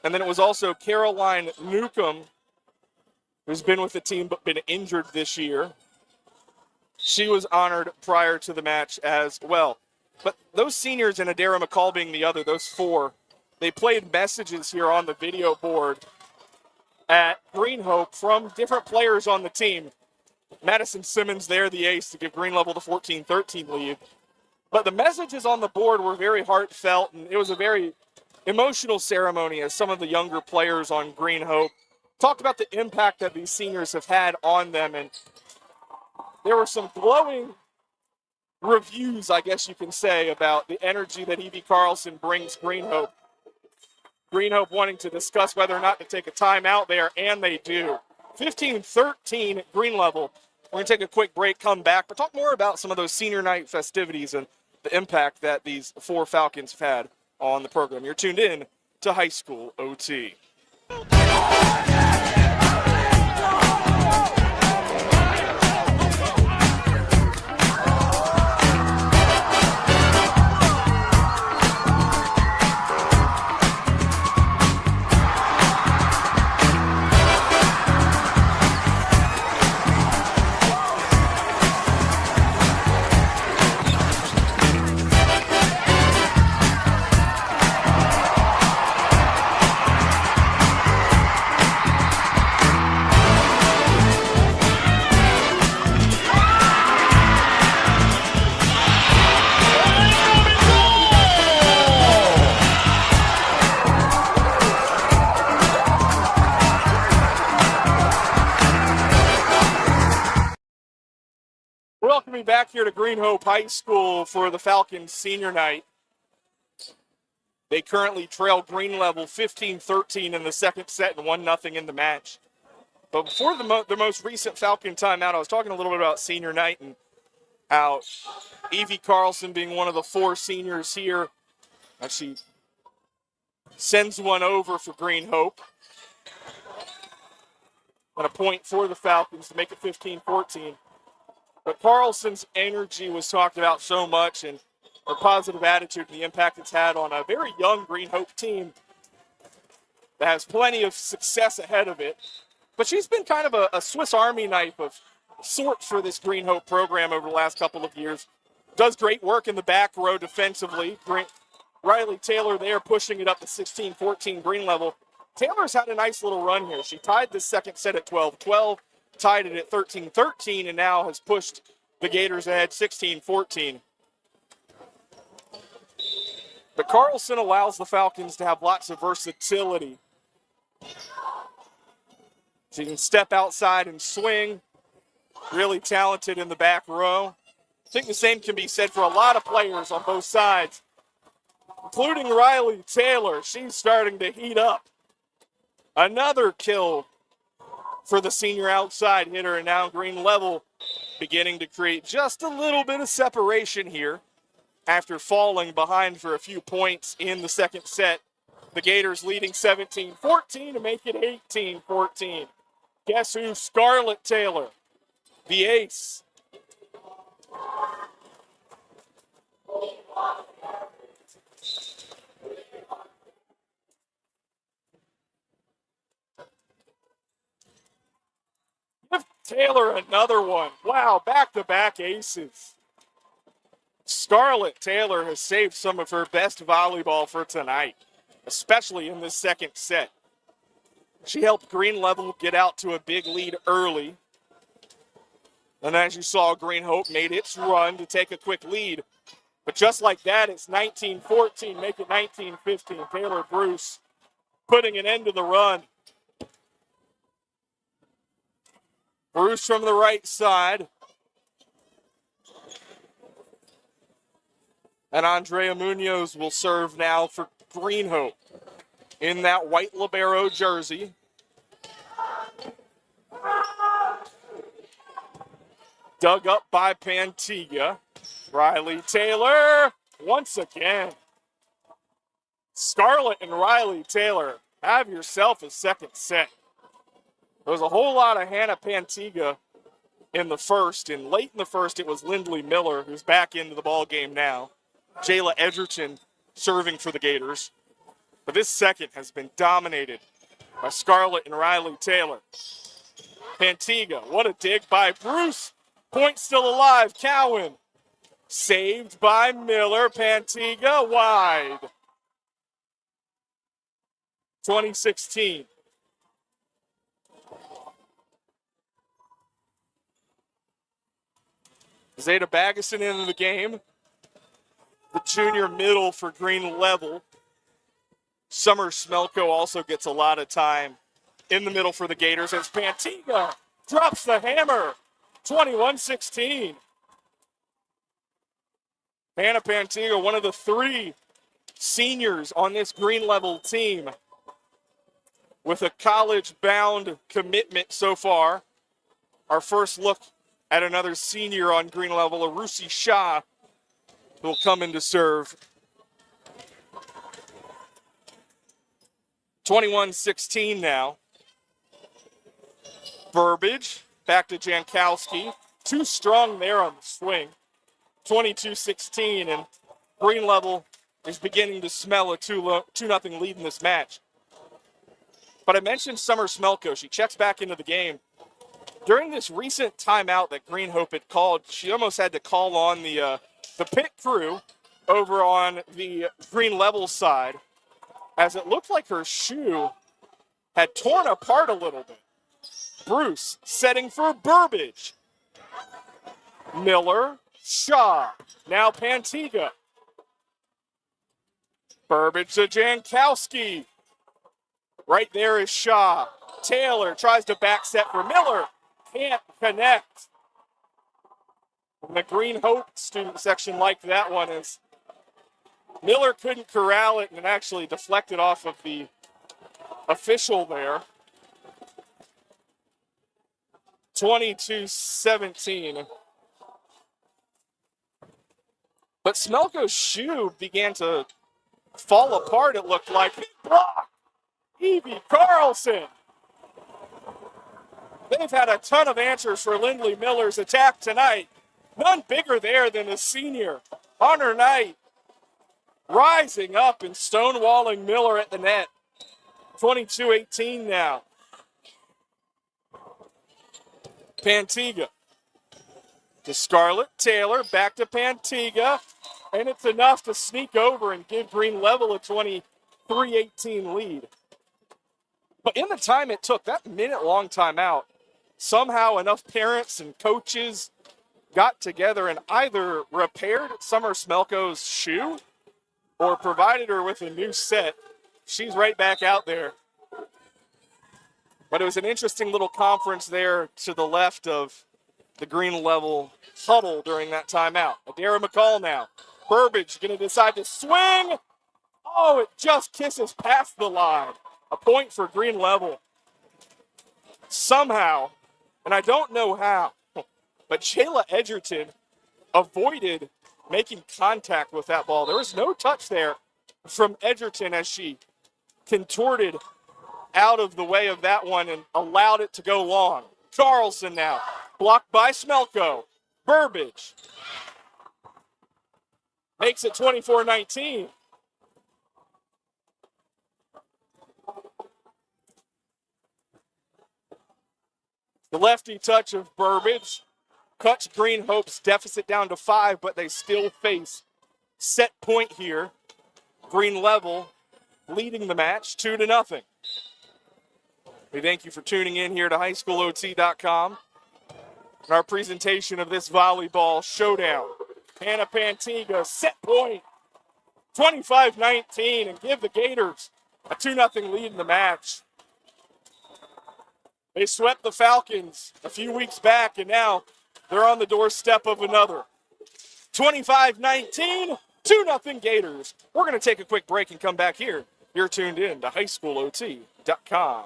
and then it was also Caroline Newcomb, who's been with the team but been injured this year. She was honored prior to the match as well. But those seniors and Adara McCall being the other, those 4, they played messages here on the video board at Green Hope from different players on the team. Madison Simmons there, the ace, to give Green Level the 14-13 lead. But the messages on the board were very heartfelt, and it was a very emotional ceremony as some of the younger players on Green Hope talked about the impact that these seniors have had on them. And there were some glowing reviews, I guess you can say, about the energy that Evie Carlson brings Green Hope. Green Hope wanting to discuss whether or not to take a timeout there, and they do. 15-13 Green Level. We're going to take a quick break, come back, but talk more about some of those senior night festivities and the impact that these 4 Falcons have had on the program. You're tuned in to High School OT. Welcoming back here to Green Hope High School for the Falcons senior night. They currently trail Green Level 15-13 in the second set and 1-0 in the match. But before the most recent Falcon timeout, I was talking a little bit about senior night and how Evie Carlson being one of the 4 seniors here, she sends one over for Green Hope. And a point for the Falcons to make it 15-14. But Carlson's energy was talked about so much, and her positive attitude and the impact it's had on a very young Green Hope team that has plenty of success ahead of it. But she's been kind of a Swiss Army knife of sorts for this Green Hope program over the last couple of years. Does great work in the back row defensively. Riley Taylor there pushing it up to 16-14 Green Level. Taylor's had a nice little run here. She tied the second set at 12-12. Tied it at 13-13, and now has pushed the Gators ahead 16-14. But Carlson allows the Falcons to have lots of versatility. She can step outside and swing. Really talented in the back row. think the same can be said for a lot of players on both sides, including Riley Taylor. She's starting to heat up. Another kill for the senior outside hitter, and now Green Level beginning to create just a little bit of separation here after falling behind for a few points in the second set. The Gators leading 17-14 to make it 18-14. Guess who? Scarlett Taylor, the ace. Give Taylor another one. Wow, back-to-back aces. Scarlett Taylor has saved some of her best volleyball for tonight, especially in this second set. She helped Green Level get out to a big lead early. And as you saw, Green Hope made its run to take a quick lead. But just like that, it's 19-14, make it 19-15. Taylor Bruce putting an end to the run. Bruce from the right side. And Andrea Munoz will serve now for Green Hope in that white libero jersey. Dug up by Pantiga. Riley Taylor once again. Scarlett and Riley Taylor, have yourself a second set. There was a whole lot of Hannah Pantiga in the first, and late in the first it was Lindley Miller, who's back into the ball game now. Jayla Edgerton serving for the Gators. But this second has been dominated by Scarlett and Riley Taylor. Pantiga, what a dig by Bruce. Point still alive, Cowan. Saved by Miller. Pantiga wide. 2016. Zeta Baggeson into the game. The junior middle for Green Level. Summer Smelko also gets a lot of time in the middle for the Gators as Pantiga drops the hammer. 21-16. Hannah Pantiga, one of the three seniors on this Green Level team with a college-bound commitment so far. Our first look at another senior on Green Level, Arusi Shah, who will come in to serve. 21-16 now. Burbage, back to Jankowski. Too strong there on the swing. 22-16, and Green Level is beginning to smell a 2-0 lead in this match. But I mentioned Summer Smelko. She checks back into the game. During this recent timeout that Green Hope had called, she almost had to call on the pit crew over on the Green Level side, as it looked like her shoe had torn apart a little bit. Bruce setting for Burbage. Miller, Shaw, now Pantiga. Burbage to Jankowski. Right there is Shaw. Taylor tries to back set for Miller. Can't connect. And the Green Hope student section liked that one as Miller couldn't corral it and actually deflected off of the official there. 22-17. But Smelko's shoe began to fall apart, it looked like. Block! Evie Carlson. They've had a ton of answers for Lindley Miller's attack tonight. None bigger there than the senior, Hunter Knight, rising up and stonewalling Miller at the net. 22-18 now. Pantiga to Scarlett Taylor, back to Pantiga, and it's enough to sneak over and give Green Level a 23-18 lead. But in the time it took, that minute-long timeout, somehow enough parents and coaches got together and either repaired Summer Smelko's shoe or provided her with a new set. She's right back out there. But it was an interesting little conference there to the left of the green level huddle during that timeout. Adara McCall now. Burbage going to decide to swing. Oh, it just kisses past the line. A point for green level. Somehow, and I don't know how, but Jayla Edgerton avoided making contact with that ball. There was no touch there from Edgerton as she contorted out of the way of that one and allowed it to go long. Carlson now, blocked by Smelko. Burbage makes it 24-19. The lefty touch of Burbage cuts Green Hope's deficit down to 5, but they still face set point here. Green level leading the match 2-0. We thank you for tuning in here to highschoolot.com. Our presentation of this volleyball showdown. Hannah Pantiga set point 25-19 and give the Gators a 2-0 lead in the match. They swept the Falcons a few weeks back, and now they're on the doorstep of another. 25-19, 2-0 Gators. We're going to take a quick break and come back here. You're tuned in to highschoolot.com.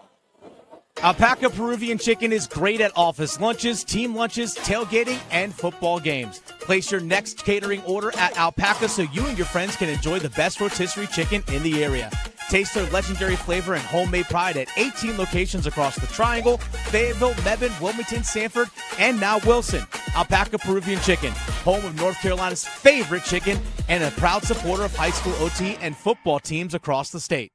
Alpaca Peruvian Chicken is great at office lunches, team lunches, tailgating, and football games. Place your next catering order at Alpaca so you and your friends can enjoy the best rotisserie chicken in the area. Taste their legendary flavor and homemade pride at 18 locations across the Triangle, Fayetteville, Mebane, Wilmington, Sanford, and now Wilson. Alpaca Peruvian Chicken, home of North Carolina's favorite chicken and a proud supporter of high school OT and football teams across the state.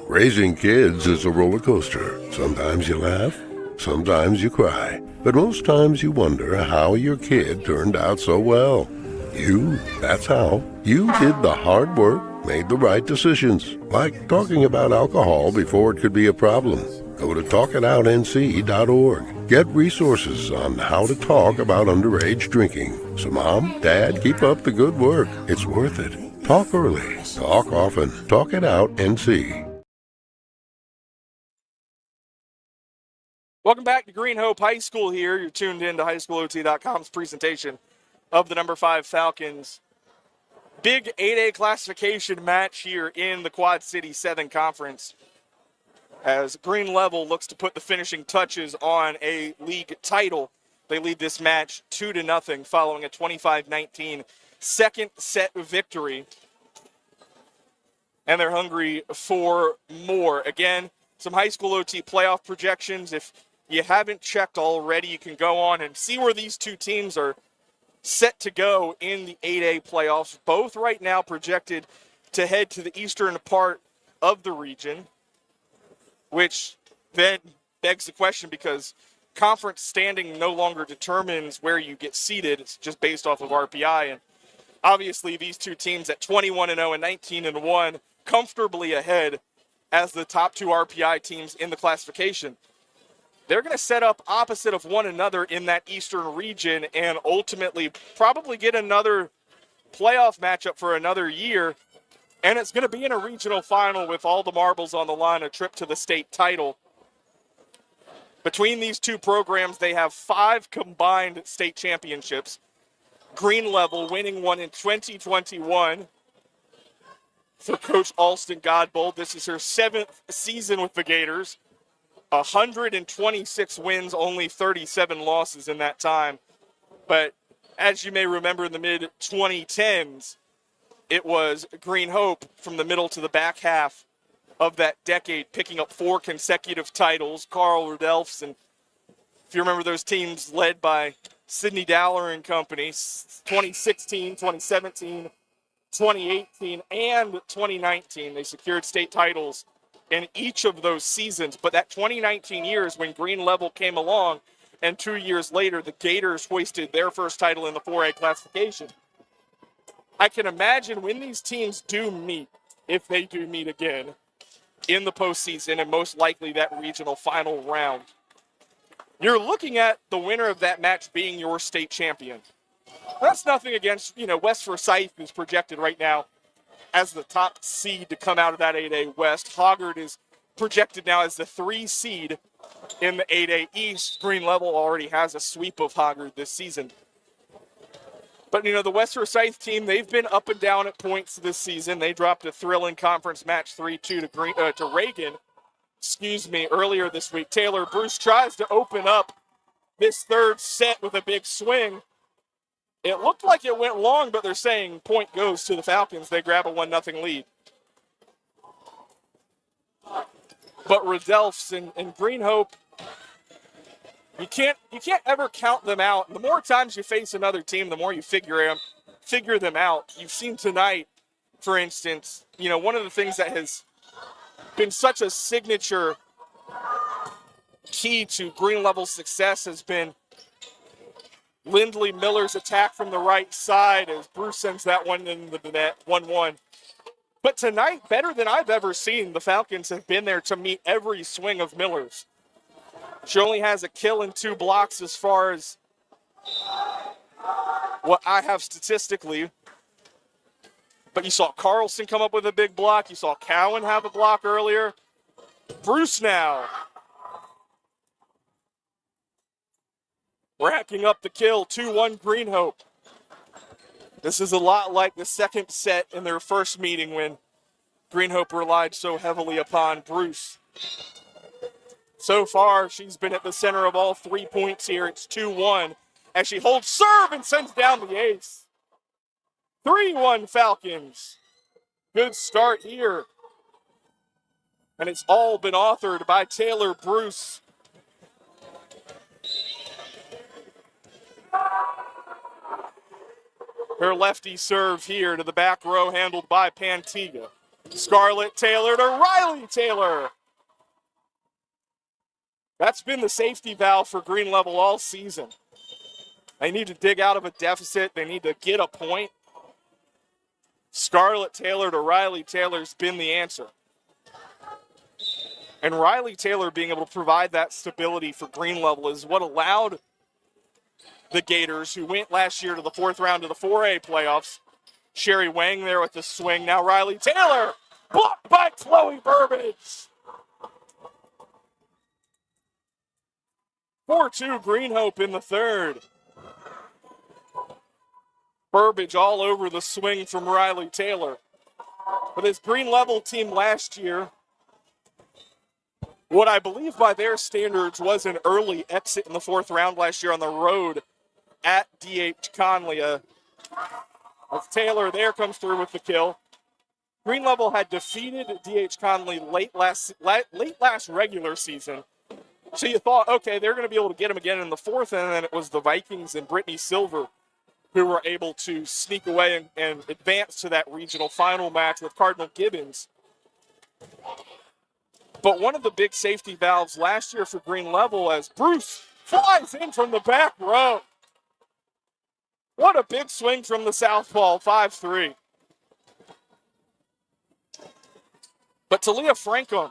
Raising kids is a roller coaster. Sometimes you laugh, sometimes you cry, but most times you wonder how your kid turned out so well. That's how. You did the hard work, made the right decisions, like talking about alcohol before it could be a problem. Go to talkitoutnc.org. Get resources on how to talk about underage drinking. So Mom, Dad, keep up the good work. It's worth it. Talk early. Talk often. Talk it out, NC. Welcome back to Green Hope High School here. You're tuned in to highschoolot.com's presentation of the number 5 Falcons. Big 8A classification match here in the Quad City 7 Conference as Green Level looks to put the finishing touches on a league title. They lead this match 2-0 following a 25-19 second set victory. And they're hungry for more. Again, some high school OT playoff projections. If you haven't checked already, you can go on and see where these two teams are set to go in the 8A playoffs. Both right now projected to head to the eastern part of the region, which then begs the question because conference standing no longer determines where you get seated. It's just based off of RPI. And obviously these two teams at 21-0 and 19-1 comfortably ahead as the top 2 RPI teams in the classification. They're going to set up opposite of one another in that eastern region and ultimately probably get another playoff matchup for another year. And it's going to be in a regional final with all the marbles on the line, a trip to the state title. Between these two programs, they have 5 combined state championships. Green Level winning one in 2021 for Coach Alston Godbold. This is her 7th season with the Gators. 126 wins, only 37 losses in that time. But as you may remember, in the mid-2010s, it was Green Hope from the middle to the back half of that decade, picking up 4 consecutive titles. Carl Rudelfs, and if you remember those teams led by Sidney Dowler and company, 2016, 2017, 2018, and 2019, they secured state titles in each of those seasons. But that 2019 year is when Green Level came along, and 2 years later, the Gators hoisted their first title in the 4A classification. I can imagine when these teams do meet, if they do meet again, in the postseason and most likely that regional final round, you're looking at the winner of that match being your state champion. That's nothing against, West Forsyth, who's projected right now as the top seed to come out of that 8A West. Hoggard is projected now as the 3 seed in the 8A East. Green Level already has a sweep of Hoggard this season. But, the West Forsyth team, they've been up and down at points this season. They dropped a thrilling conference match 3-2 to Reagan, earlier this week. Taylor Bruce tries to open up this third set with a big swing. It looked like it went long, but they're saying point goes to the Falcons. They grab a 1-0 lead. But Radelphs and Green Hope, you can't ever count them out. The more times you face another team, the more you figure them out. You've seen tonight, for instance, one of the things that has been such a signature key to Green Level's success has been Lindley Miller's attack from the right side as Bruce sends that one in the net, 1-1. But tonight, better than I've ever seen, the Falcons have been there to meet every swing of Miller's. She only has a kill and 2 blocks as far as what I have statistically. But you saw Carlson come up with a big block. You saw Cowan have a block earlier. Bruce now racking up the kill, 2-1 Green Hope. This is a lot like the second set in their first meeting when Green Hope relied so heavily upon Bruce. So far, she's been at the center of all 3 points here. It's 2-1 as she holds serve and sends down the ace. 3-1 Falcons. Good start here. And it's all been authored by Taylor Bruce. Her lefty serve here to the back row, handled by Pantiga. Scarlett Taylor to Riley Taylor. That's been the safety valve for Green Level all season. They need to dig out of a deficit. They need to get a point. Scarlett Taylor to Riley Taylor's been the answer. And Riley Taylor being able to provide that stability for Green Level is what allowed the Gators, who went last year to the 4th round of the 4A playoffs. Sherry Wang there with the swing. Now Riley Taylor, blocked by Chloe Burbage. 4-2 Green Hope in the third. Burbage all over the swing from Riley Taylor. But this Green Level team last year, what I believe by their standards was an early exit in the 4th round last year on the road at D.H. Conley. As Taylor there comes through with the kill. Green Level had defeated D.H. Conley late last regular season. So you thought, okay, they're going to be able to get him again in the 4th, and then it was the Vikings and Brittany Silver who were able to sneak away and advance to that regional final match with Cardinal Gibbons. But one of the big safety valves last year for Green Level, as Bruce flies in from the back row. What a big swing from the southpaw, 5-3. But Talia Franklin,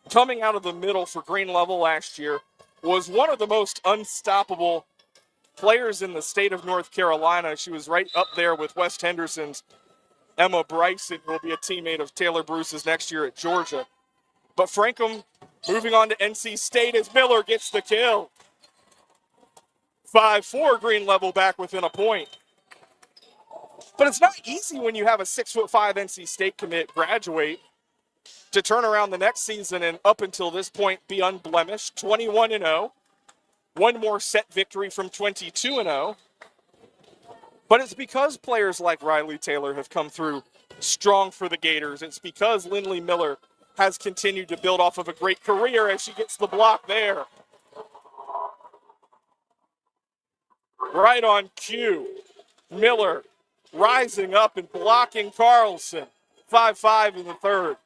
coming out of the middle for Green Level last year, was one of the most unstoppable players in the state of North Carolina. She was right up there with West Henderson's Emma Bryson, who will be a teammate of Taylor Bruce's next year at Georgia. But Franklin moving on to NC State as Miller gets the kill. 5-4 Green Level back within a point. But it's not easy when you have a 6'5" NC State commit graduate to turn around the next season and up until this point be unblemished, 21-0. One more set victory from 22-0. But it's because players like Riley Taylor have come through strong for the Gators. It's because Lindley Miller has continued to build off of a great career as she gets the block there. Right on cue. Miller rising up and blocking Carlson. 5-5 in the third.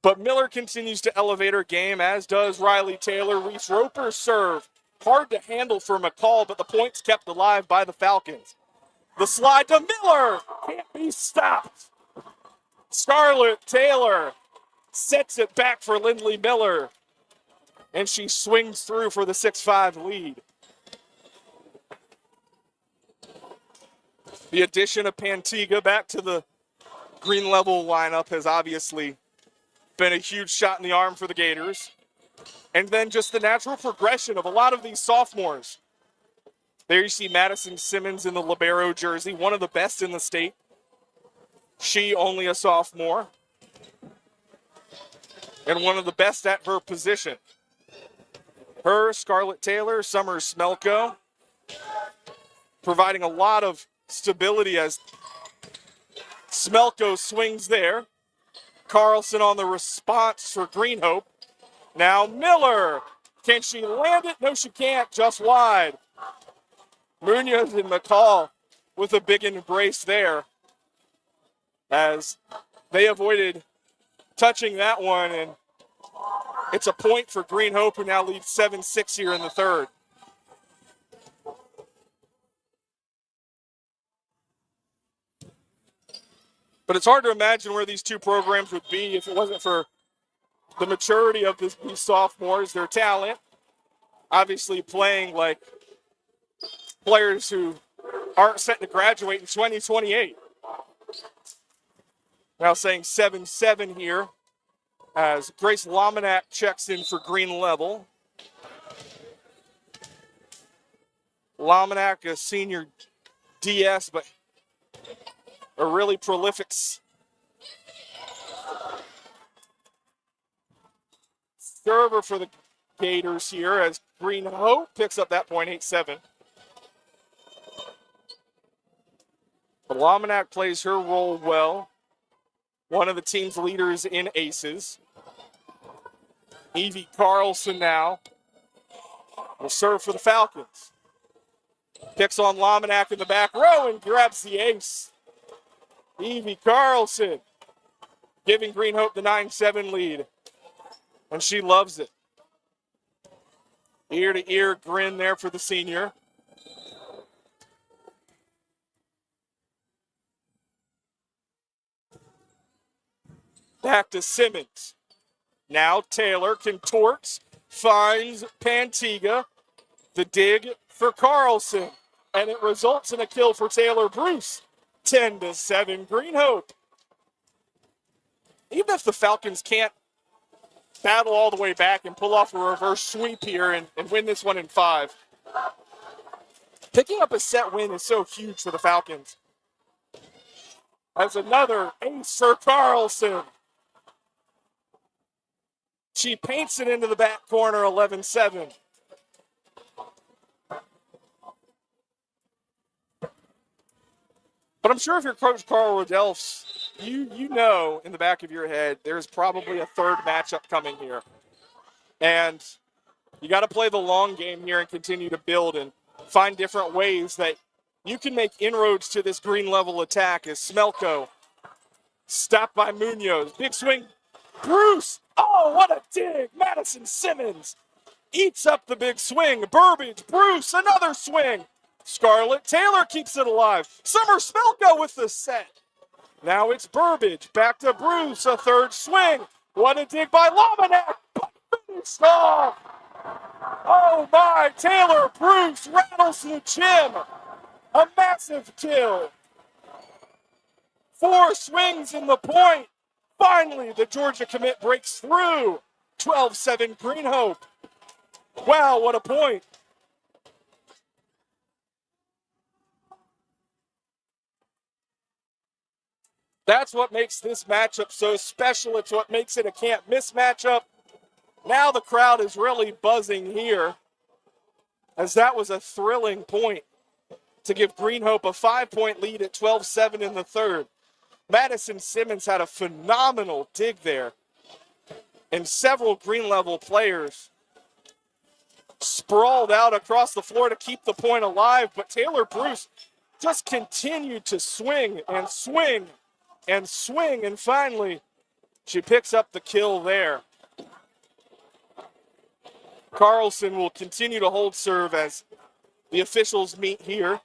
But Miller continues to elevate her game, as does Riley Taylor. Reese Roper's serve. Hard to handle for McCall, but the point's kept alive by the Falcons. The slide to Miller. Can't be stopped. Scarlett Taylor sets it back for Lindley Miller. And she swings through for the 6-5 lead. The addition of Pantiga back to the Green Level lineup has obviously been a huge shot in the arm for the Gators. And then just the natural progression of a lot of these sophomores. There you see Madison Simmons in the libero jersey, one of the best in the state. She only a sophomore. And one of the best at her position. Her, Scarlett Taylor, Summer Smelko, providing a lot of stability as Smelko swings there. Carlson on the response for Green Hope. Now Miller. Can she land it? No, she can't. Just wide. Munoz and McCall with a big embrace there as they avoided touching that one, and it's a point for Green Hope, who now leads 7-6 here in the third. But it's hard to imagine where these two programs would be if it wasn't for the maturity of these sophomores, their talent, obviously playing like players who aren't set to graduate in 2028. Now saying 7-7 here as Grace Lominack checks in for Green Level. Lominack, a senior DS, but a really prolific server for the Gators here as Green Hope picks up that point, 8-7. But Lominack plays her role well. One of the team's leaders in aces. Evie Carlson now will serve for the Falcons. Picks on Lominack in the back row and grabs the ace. Evie Carlson giving Green Hope the 9-7 lead. And she loves it. Ear-to-ear grin there for the senior. Back to Simmons. Now Taylor contorts, finds Pantiga. The dig for Carlson. And it results in a kill for Taylor Bruce. 10-7 Green Hope. Even if the Falcons can't battle all the way back and pull off a reverse sweep here and win this one in 5, picking up a set win is so huge for the Falcons. As another ace for Carlson. She paints it into the back corner, 11-7. But I'm sure if you're Coach Carl Rodelfs, you know in the back of your head there's probably a third matchup coming here. And you got to play the long game here and continue to build and find different ways that you can make inroads to this Green Level attack as Smelko stopped by Munoz. Big swing. Bruce. Oh, what a dig. Madison Simmons eats up the big swing. Burbage. Bruce. Another swing. Scarlett Taylor keeps it alive. Summer Smelko with the set. Now it's Burbage. Back to Bruce. A third swing. What a dig by Lominack. Finished off. Oh my. Taylor Bruce rattles the gym. A massive kill. 4 swings in the point. Finally, the Georgia commit breaks through. 12-7 Green Hope. Wow, what a point. That's what makes this matchup so special. It's what makes it a can't-miss matchup. Now the crowd is really buzzing here, as that was a thrilling point to give Green Hope a 5-point lead at 12-7 in the third. Madison Simmons had a phenomenal dig there, and several Green Level players sprawled out across the floor to keep the point alive, but Taylor Bruce just continued to swing and swing and swing, and finally she picks up the kill there. Carlson will continue to hold serve as the officials meet here.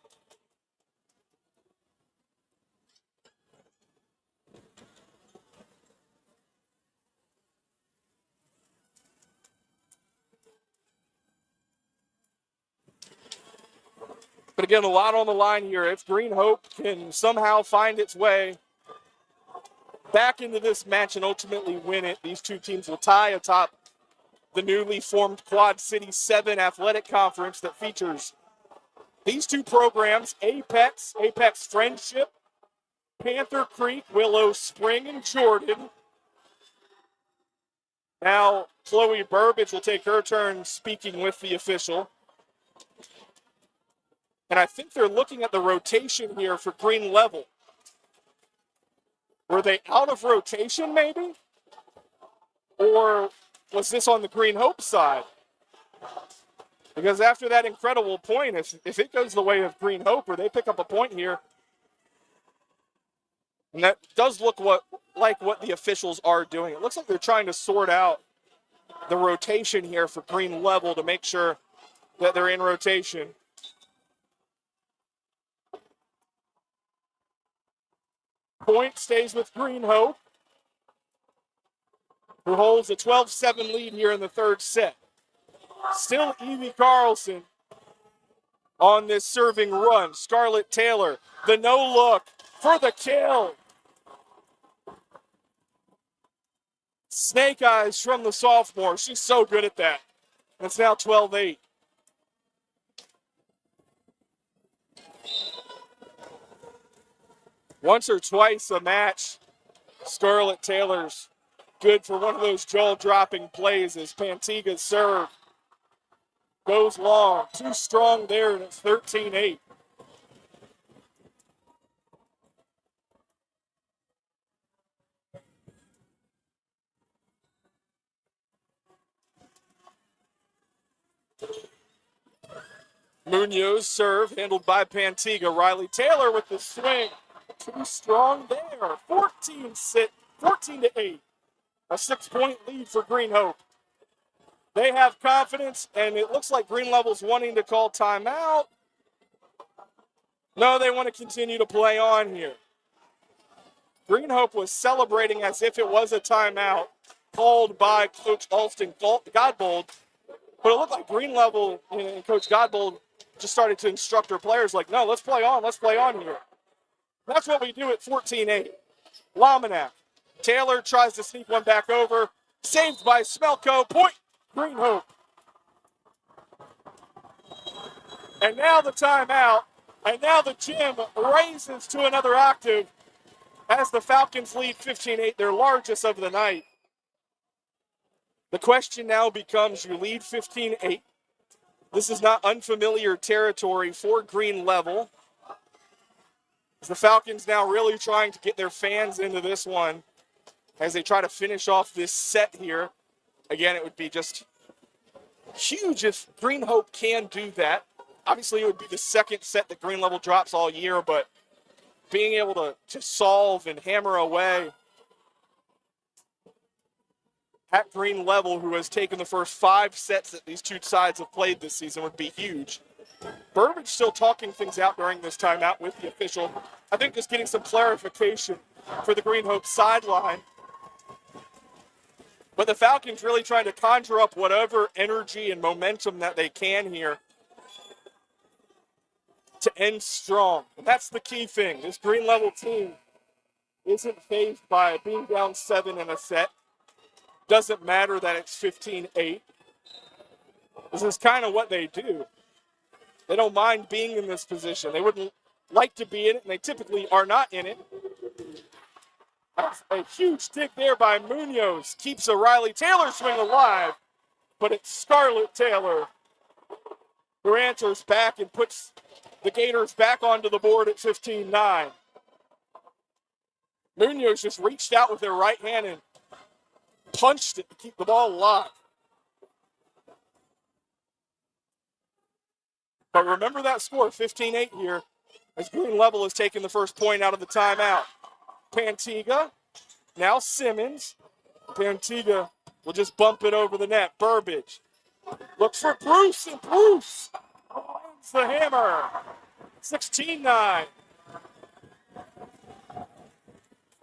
But again, a lot on the line here. If Green Hope can somehow find its way back into this match and ultimately win it. These two teams will tie atop the newly formed Quad City 7 Athletic Conference that features these two programs, Apex Friendship, Panther Creek, Willow Spring, and Jordan. Now, Chloe Burbage will take her turn speaking with the official. And I think they're looking at the rotation here for Green Level. Were they out of rotation, maybe? Or was this on the Green Hope side? Because after that incredible point, if it goes the way of Green Hope or they pick up a point here, and that does look like what the officials are doing. It looks like they're trying to sort out the rotation here for Green Level to make sure that they're in rotation. Point stays with Green Hope, who holds a 12-7 lead here in the third set. Still Evie Carlson on this serving run. Scarlett Taylor, the no look for the kill. Snake eyes from the sophomore. She's so good at that. It's now 12-8. Once or twice a match, Scarlett Taylor's good for one of those jaw-dropping plays as Pantiga's serve goes long. Too strong there, and it's 13-8. Munoz serve handled by Pantiga. Riley Taylor with the swing. Too strong there. 14-8. A 6-point lead for Green Hope. They have confidence, and it looks like Green Level's wanting to call timeout. No, they want to continue to play on here. Green Hope was celebrating as if it was a timeout called by Coach Alston Godbold, but it looked like Green Level and Coach Godbold just started to instruct their players like, no, let's play on here. That's what we do at 14-8. Lominac. Taylor tries to sneak one back over. Saved by Smelko. Point, Green Hope. And now the timeout. And now the gym raises to another octave as the Falcons lead 15-8, their largest of the night. The question now becomes, you lead 15-8. This is not unfamiliar territory for Green Level. The Falcons now really trying to get their fans into this one as they try to finish off this set here. Again, it would be just huge if Green Hope can do that. Obviously, it would be the second set that Green Level drops all year, but being able to solve and hammer away at Green Level, who has taken the first 5 sets that these two sides have played this season, would be huge. Burbage still talking things out during this timeout with the official. I think just getting some clarification for the Green Hope sideline. But the Falcons really trying to conjure up whatever energy and momentum that they can here to end strong. And that's the key thing. This Green Level team isn't fazed by being down 7 in a set. Doesn't matter that it's 15-8. This is kind of what they do. They don't mind being in this position. They wouldn't like to be in it, and they typically are not in it. That's a huge dig there by Munoz. Keeps a Riley Taylor swing alive, but it's Scarlett Taylor who answers back and puts the Gators back onto the board at 15-9. Munoz just reached out with her right hand and punched it to keep the ball alive. But remember that score, 15-8 here, as Green Level has taken the first point out of the timeout. Pantiga, now Simmons. Pantiga will just bump it over the net. Burbage looks for Bruce, and Bruce wins the hammer. 16-9.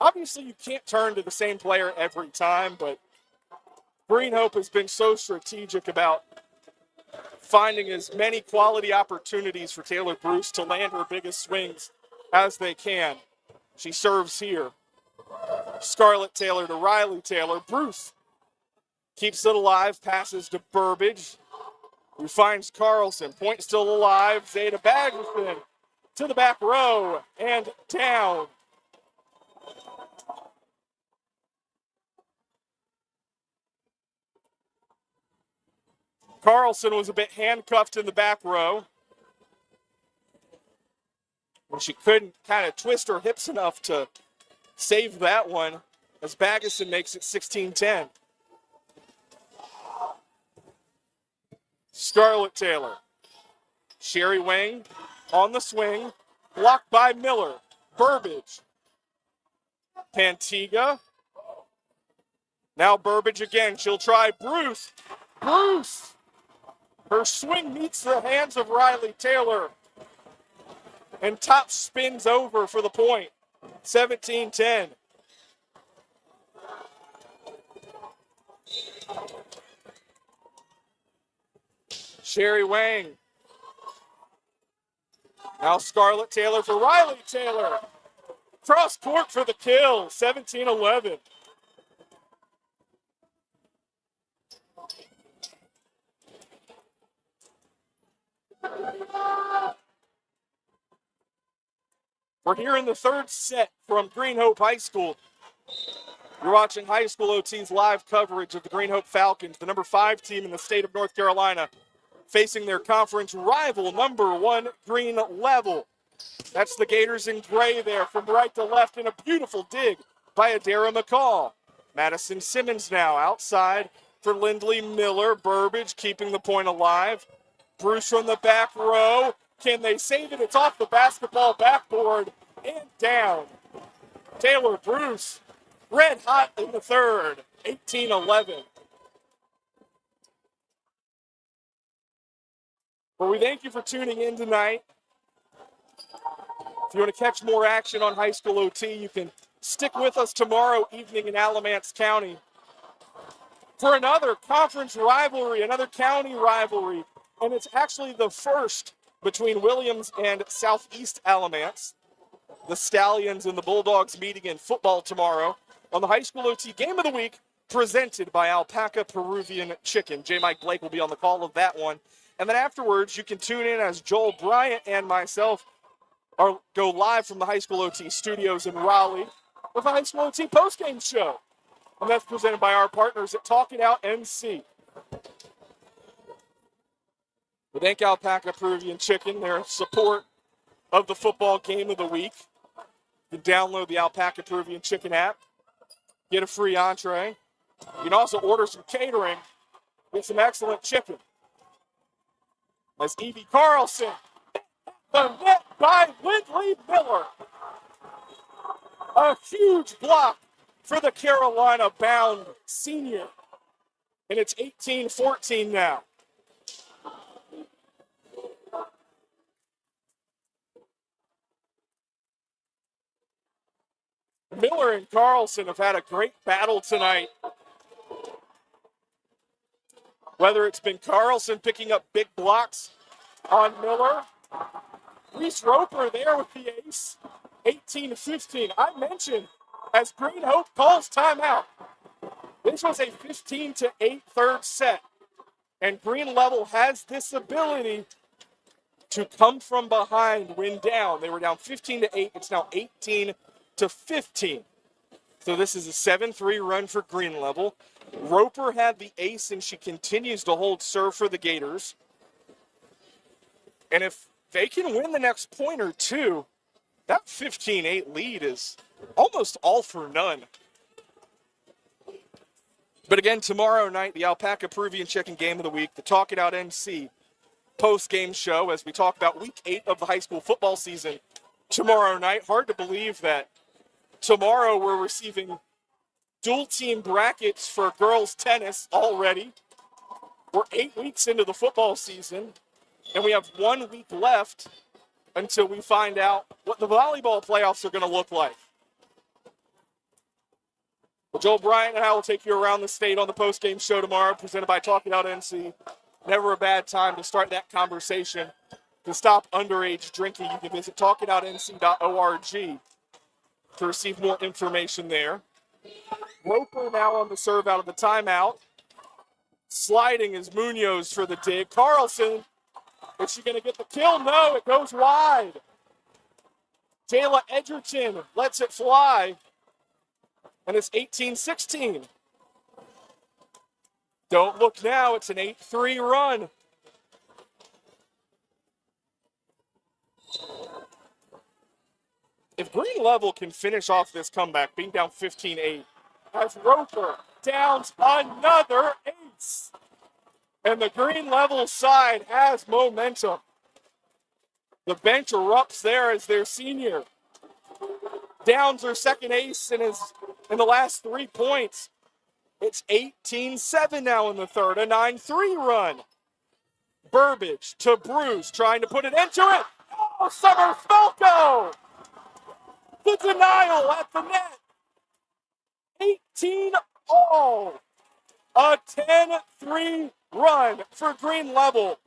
Obviously, you can't turn to the same player every time, but Green Hope has been so strategic about finding as many quality opportunities for Taylor Bruce to land her biggest swings as they can. She serves here. Scarlett Taylor to Riley Taylor. Bruce keeps it alive, passes to Burbage, who finds Carlson. Point still alive. Zeta Baggerson to the back row and down. Carlson was a bit handcuffed in the back row. And she couldn't kind of twist her hips enough to save that one as Baggerson makes it 16-10. Scarlett Taylor. Sherry Wang on the swing. Blocked by Miller. Burbage. Pantiga. Now Burbage again. She'll try Bruce. Bruce! Her swing meets the hands of Riley Taylor. And top spins over for the point. 17-10. Sherry Wang. Now Scarlett Taylor for Riley Taylor. Cross court for the kill. 17-11. We're here in the third set from Green Hope High School. You're watching High School OT's live coverage of the Green Hope Falcons, the number 5 team in the state of North Carolina, facing their conference rival, number 1 Green Level. That's the Gators in gray there from right to left, and a beautiful dig by Adara McCall. Madison Simmons now outside for Lindley Miller. Burbage keeping the point alive. Bruce from the back row. Can they save it? It's off the basketball backboard and down. Taylor Bruce, red hot in the third, 18-11. Well, we thank you for tuning in tonight. If you want to catch more action on High School OT, you can stick with us tomorrow evening in Alamance County for another conference rivalry, another county rivalry. And it's actually the first between Williams and Southeast Alamance. The Stallions and the Bulldogs meeting in football tomorrow on the High School OT Game of the Week, presented by Alpaca Peruvian Chicken. J. Mike Blake will be on the call of that one. And then afterwards, you can tune in as Joel Bryant and myself go live from the High School OT studios in Raleigh with the High School OT postgame show. And that's presented by our partners at Talk It Out NC. We thank Alpaca Peruvian Chicken, their support of the football game of the week. You can download the Alpaca Peruvian Chicken app, get a free entree. You can also order some catering, get some excellent chicken. As Evie Carlson, the net by Lindley Miller. A huge block for the Carolina-bound senior. And it's 18-14 now. Miller and Carlson have had a great battle tonight. Whether it's been Carlson picking up big blocks on Miller. Reese Roper there with the ace. 18-15. I mentioned as Green Hope calls timeout, this was a 15-8 third set. And Green Level has this ability to come from behind when down. They were down 15-8. It's now 18-15. So this is a 7-3 run for Green Level. Roper had the ace, and she continues to hold serve for the Gators. And if they can win the next point or two, that 15-8 lead is almost all for none. But again, tomorrow night, the Alpaca Peruvian Chicken Game of the Week, the Talk It Out NC post-game show as we talk about Week 8 of the high school football season tomorrow night. Hard to believe that tomorrow we're receiving dual team brackets for girls tennis already. We're 8 weeks into the football season, and we have 1 week left until we find out what the volleyball playoffs are going to look like. Well, Joel Bryant and I will take you around the state on the postgame show tomorrow, presented by Talk It Out NC. Never a bad time to start that conversation. To stop underage drinking, you can visit talkitoutnc.org to receive more information there. Roper now on the serve out of the timeout. Sliding is Munoz for the dig. Carlson, is she going to get the kill? No, it goes wide. Jayla Edgerton lets it fly, and it's 18-16. Don't look now, it's an 8-3 run. If Green Level can finish off this comeback, being down 15-8, as Roper downs another ace. And the Green Level side has momentum. The bench erupts there as their senior downs her second ace and is in the last 3 points. It's 18-7 now in the third, a 9-3 run. Burbage to Bruce, trying to put an end to it. Oh, Summer Smelko! The denial at the net. 18-all. A 10-3 run for Green Level.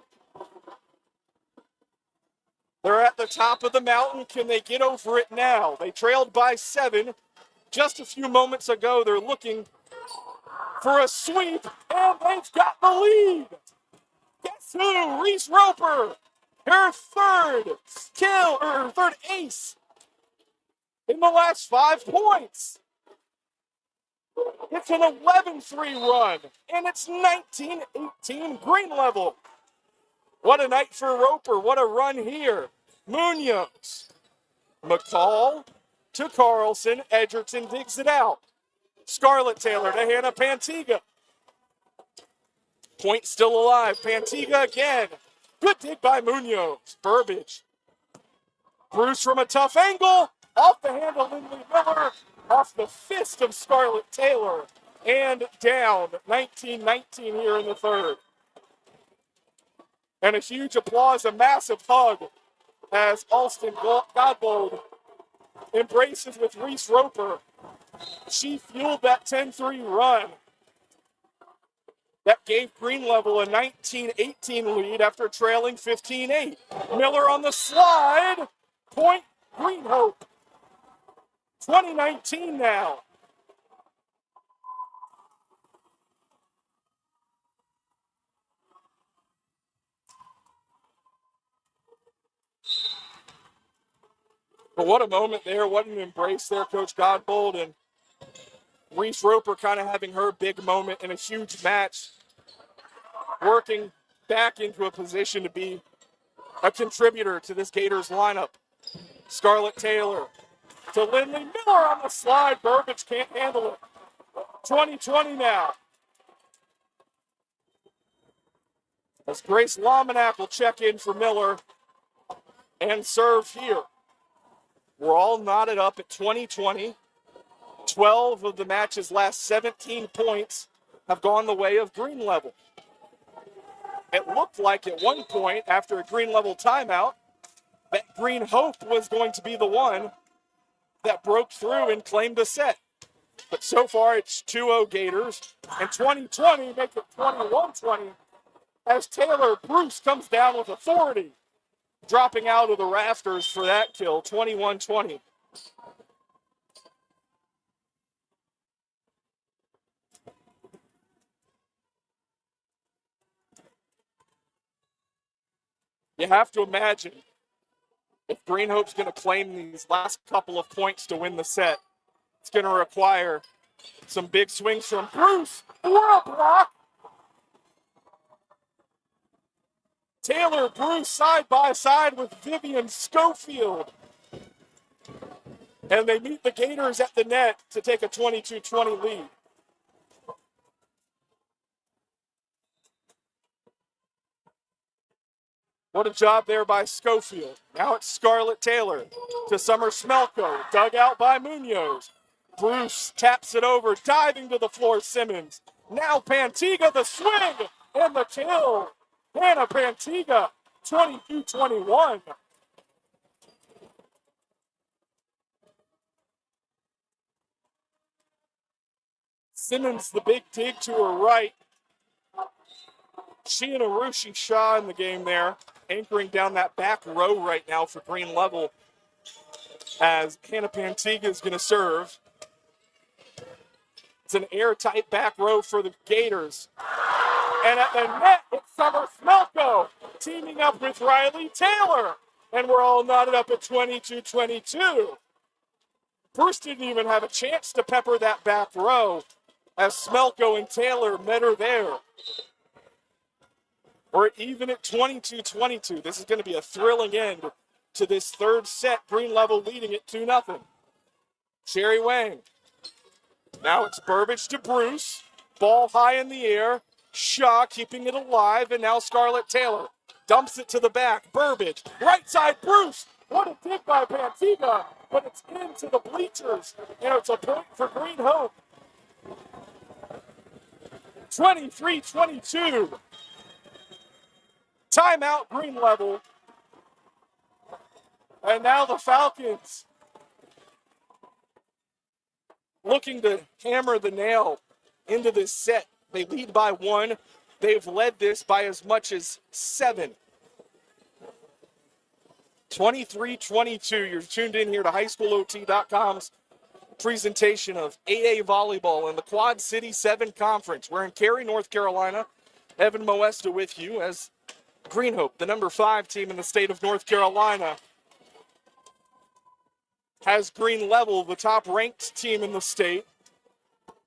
They're at the top of the mountain. Can they get over it now? They trailed by 7 just a few moments ago. They're looking for a sweep, and they've got the lead. Guess who? Reese Roper. Her third kill, or her third ace in the last 5 points. It's an 11-3 run, and it's 19-18 Green Level. What a night for Roper. What a run here. Munoz. McCall to Carlson. Edgerton digs it out. Scarlett Taylor to Hannah Pantiga. Point still alive. Pantiga again. Good dig by Munoz. Burbage. Bruce from a tough angle. Off the hand of Lindley Miller. Off the fist of Scarlett Taylor. And down. 19-19 here in the third. And a huge applause, a massive hug as Alston Godbold embraces with Reese Roper. She fueled that 10-3 run. That gave Green Level a 19-18 lead after trailing 15-8. Miller on the slide. Point Green Hope. 2019 now. But what a moment there. What an embrace there, Coach Godbold. And Reese Roper kind of having her big moment in a huge match. Working back into a position to be a contributor to this Gators lineup. Scarlett Taylor to Lindley Miller on the slide. Burbage can't handle it. 2020 now. As Grace Lominack will check in for Miller and serve here. We're all knotted up at 2020. 12 of the match's last 17 points have gone the way of Green Level. It looked like at one point, after a Green Level timeout, that Green Hope was going to be the one that broke through and claimed a set. But so far, it's 2-0 Gators. And 2020 make it 21-20 as Taylor Bruce comes down with authority, dropping out of the rafters for that kill, 21-20. You have to imagine if Green Hope's going to claim these last couple of points to win the set, it's going to require some big swings from Bruce. What a block! Taylor Bruce side by side with Vivian Schofield. And they meet the Gators at the net to take a 22-20 lead. What a job there by Schofield. Now it's Scarlett Taylor to Summer Smelko. Dug out by Munoz. Bruce taps it over, diving to the floor, Simmons. Now Pantiga, the swing and the kill. Hannah Pantiga, 22-21. Simmons, the big dig to her right. She and Arushi Shah in the game there, anchoring down that back row right now for Green Level as Hannah Pantiga is going to serve. It's an airtight back row for the Gators. And at the net, it's Summer Smelko teaming up with Riley Taylor. And we're all knotted up at 22-22. Bruce didn't even have a chance to pepper that back row as Smelko and Taylor met her there. We're even at 22-22. This is going to be a thrilling end to this third set. Green Level leading it 2-0. Sherry Wang. Now it's Burbage to Bruce. Ball high in the air. Shaw keeping it alive, and now Scarlett Taylor dumps it to the back. Burbage, right side, Bruce. What a dig by Pantiga, but it's into the bleachers, and it's a point for Green Hope. 23-22. Timeout, Green Level. And now the Falcons looking to hammer the nail into this set. They lead by 1. They've led this by as much as 7. 23-22. You're tuned in here to highschoolot.com's presentation of 8A volleyball in the Quad City 7 Conference. We're in Cary, North Carolina. Evan Moesta with you as Green Hope, the number 5 team in the state of North Carolina, has Green Level, the top-ranked team in the state,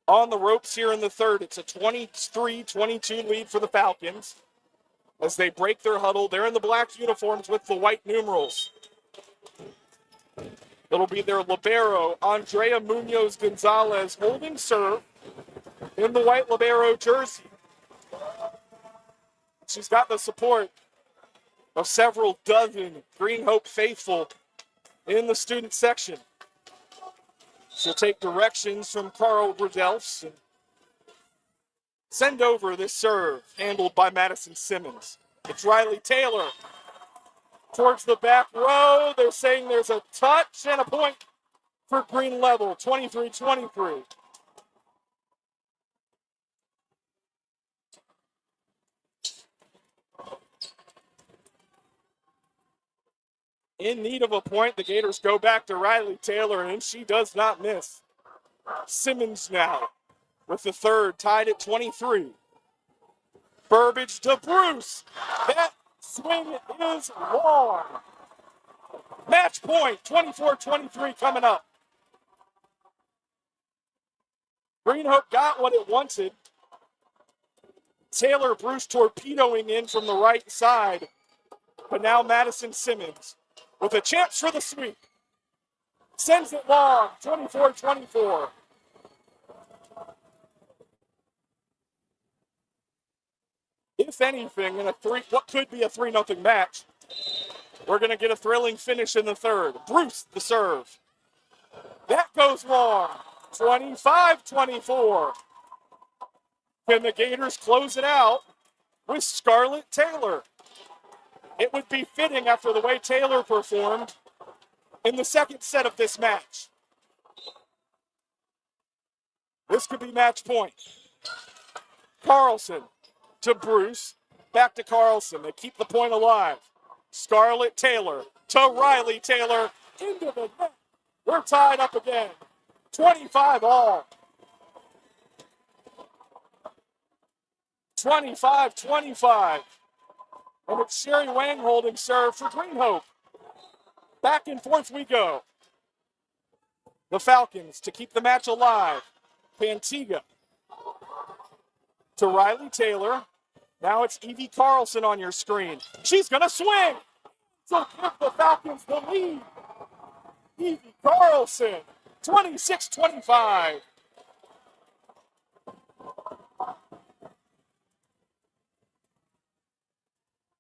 on the ropes here in the third. It's a 23-22 lead for the Falcons as they break their huddle. They're in the black uniforms with the white numerals. It'll be their libero, Andrea Munoz-Gonzalez, holding serve in the white libero jersey. She's got the support of several dozen Green Hope faithful in the student section. She'll take directions from Carl Bradelfs and send over this serve, handled by Madison Simmons. It's Riley Taylor towards the back row. They're saying there's a touch and a point for Green Level, 23-23. In need of a point, the Gators go back to Riley Taylor, and she does not miss. Simmons now with the third, tied at 23. Burbage to Bruce. That swing is long. Match point, 24-23 coming up. Green Hope got what it wanted. Taylor Bruce torpedoing in from the right side, but now Madison Simmons with a chance for the sweep. Sends it long, 24-24. If anything, in what could be a 3-0 match, we're going to get a thrilling finish in the third. Bruce, the serve. That goes long, 25-24. Can the Gators close it out with Scarlett Taylor? It would be fitting after the way Taylor performed in the second set of this match. This could be match point. Carlson to Bruce, back to Carlson. They keep the point alive. Scarlett Taylor to Riley Taylor, into the net. We're tied up again. 25 all. 25-25. And it's Sherry Wang holding serve for Green Hope. Back and forth we go. The Falcons to keep the match alive. Pantiga to Riley Taylor. Now it's Evie Carlson on your screen. She's going to swing. So give the Falcons the lead. Evie Carlson, 26-25.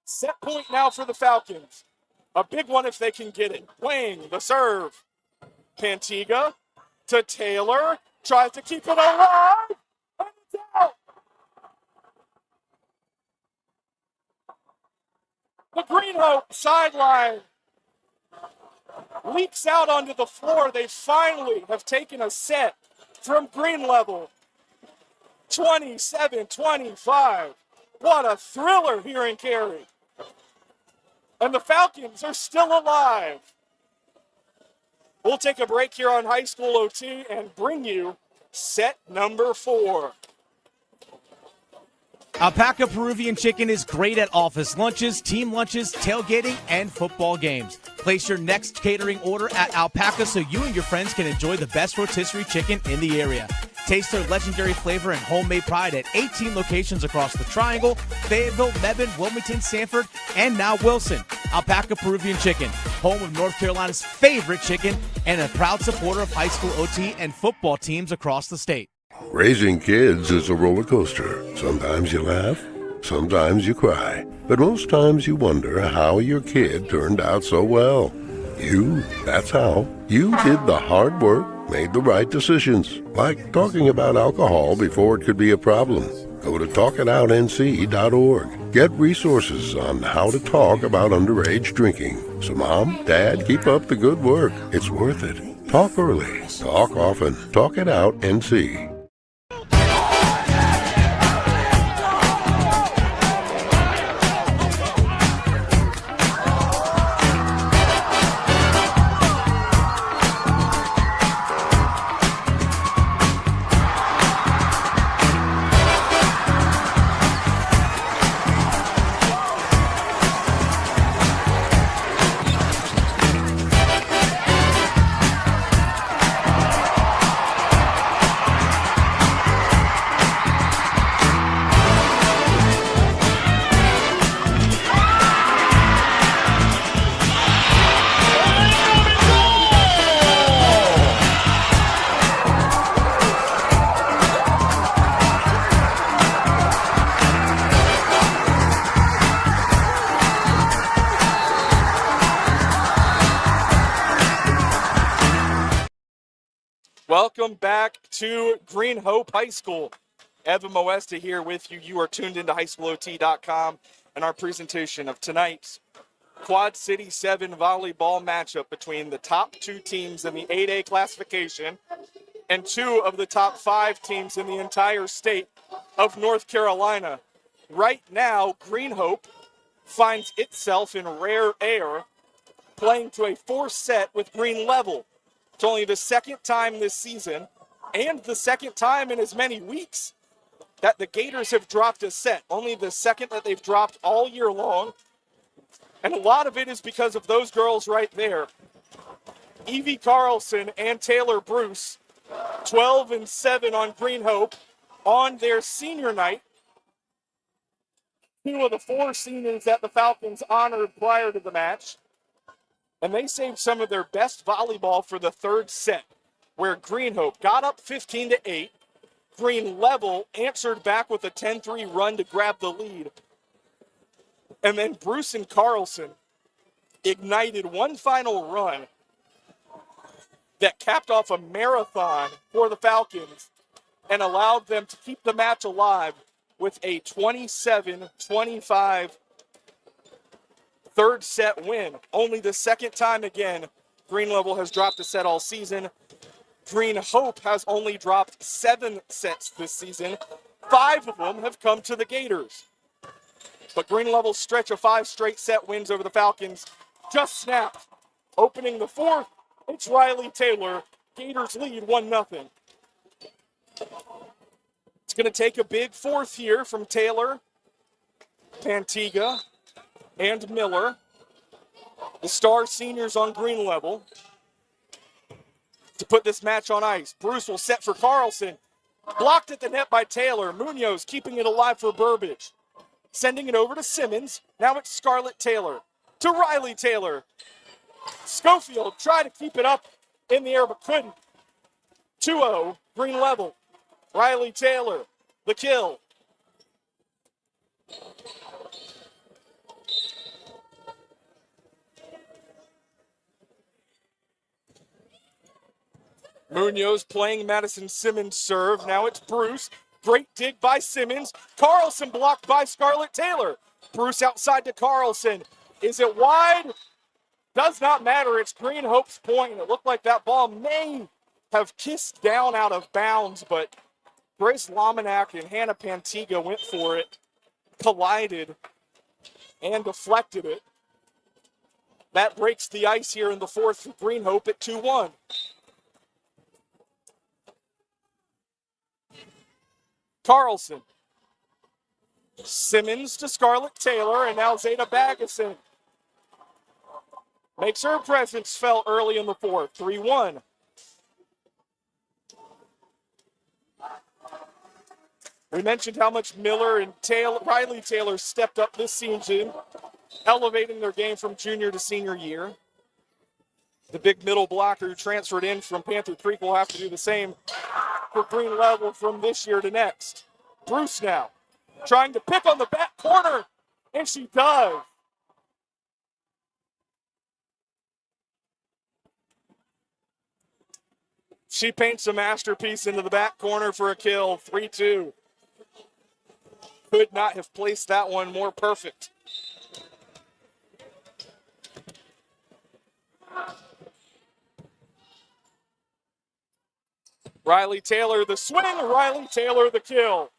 Set point now for the Falcons. A big one if they can get it. Wang, the serve. Pantiga to Taylor. Tries to keep it alive. And it's out. The Green Hope sideline leaks out onto the floor. They finally have taken a set from Green Level. 27-25. What a thriller here in Cary. And the Falcons are still alive. We'll take a break here on High School OT and bring you set number 4. Alpaca Peruvian Chicken is great at office lunches, team lunches, tailgating, and football games. Place your next catering order at Alpaca so you and your friends can enjoy the best rotisserie chicken in the area. Taste their legendary flavor and homemade pride at 18 locations across the Triangle, Fayetteville, Mebane, Wilmington, Sanford, and now Wilson. Alpaca Peruvian Chicken, home of North Carolina's favorite chicken and a proud supporter of high school OT and football teams across the state. Raising kids is a roller coaster. Sometimes you laugh, sometimes you cry, but most times you wonder how your kid turned out so well. That's how. You did the hard work, made the right decisions, like talking about alcohol before it could be a problem. Go to talkitoutnc.org. Get resources on how to talk about underage drinking. So Mom, Dad, keep up the good work. It's worth it. Talk early. Talk often. Talk it out, NC. Welcome back to Green Hope High School. Evan Moesta here with you. You are tuned into highschoolot.com and our presentation of tonight's Quad City 7 volleyball matchup between the top 2 teams in the 8A classification and 2 of the top 5 teams in the entire state of North Carolina. Right now, Green Hope finds itself in rare air playing to a 4th set with Green Level. It's only the second time this season and the second time in as many weeks that the Gators have dropped a set. Only the second that they've dropped all year long. And a lot of it is because of those girls right there. Evie Carlson and Taylor Bruce, 12-7 on Green Hope on their senior night. 2 of the 4 seniors that the Falcons honored prior to the match. And they saved some of their best volleyball for the 3rd set, where Green Hope got up 15-8. Green Level answered back with a 10-3 run to grab the lead. And then Bruce and Carlson ignited one final run that capped off a marathon for the Falcons and allowed them to keep the match alive with a 27-25 3rd set win. Only the second time again Green Level has dropped a set all season. Green Hope has only dropped 7 sets this season. 5 of them have come to the Gators. But Green Level's stretch of 5 straight set wins over the Falcons just snapped. Opening the 4th, it's Riley Taylor. Gators lead 1-0. It's going to take a big 4th here from Taylor, Pantiga, and Miller, the star seniors on Green Level, to put this match on ice. Bruce will set for Carlson. Blocked at the net by Taylor. Munoz keeping it alive for Burbage. Sending it over to Simmons. Now it's Scarlett Taylor to Riley Taylor. Schofield tried to keep it up in the air but couldn't. 2-0, Green Level. Riley Taylor, the kill. Munoz playing Madison Simmons' serve. Now it's Bruce. Great dig by Simmons. Carlson blocked by Scarlett Taylor. Bruce outside to Carlson. Is it wide? Does not matter. It's Green Hope's point. It looked like that ball may have kissed down out of bounds, but Grace Lominack and Hannah Pantiga went for it, collided, and deflected it. That breaks the ice here in the 4th for Green Hope at 2-1. Carlson. Simmons to Scarlett Taylor, and now Zeta Baggeson makes her presence felt early in the fourth. 3-1. We mentioned how much Miller and Riley Taylor stepped up this season, elevating their game from junior to senior year. The big middle blocker who transferred in from Panther Creek will have to do the same for Green Level from this year to next. Bruce now trying to pick on the back corner, and she does. She paints a masterpiece into the back corner for a kill. 3-2. Could not have placed that one more perfect. Riley Taylor the swing, Riley Taylor the kill.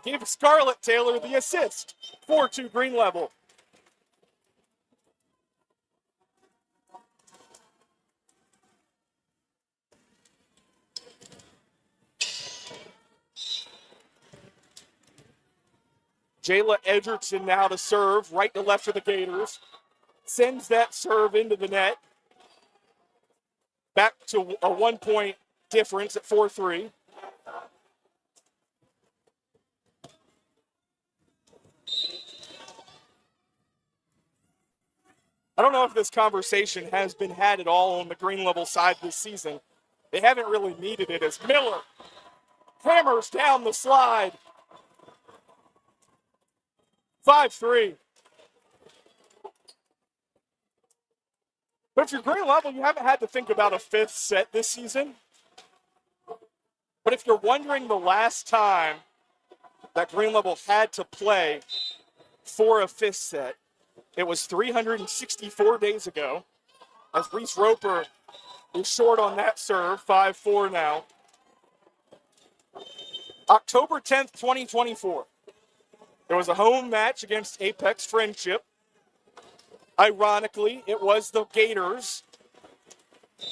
Give Scarlett Taylor the assist. 4-2 Green Level. Jayla Edgerton now to serve, right to left for the Gators. Sends that serve into the net. Back to a 1-point difference at 4-3. I don't know if this conversation has been had at all on the Green Level side this season. They haven't really needed it as Miller hammers down the slide. 5-3. But if you're Green Level, you haven't had to think about a fifth set this season. But if you're wondering the last time that Green Level had to play for a fifth set, it was 364 days ago, as Reese Roper is short on that serve, 5-4 now. October 10th, 2024. There was a home match against Apex Friendship. Ironically, it was the Gators'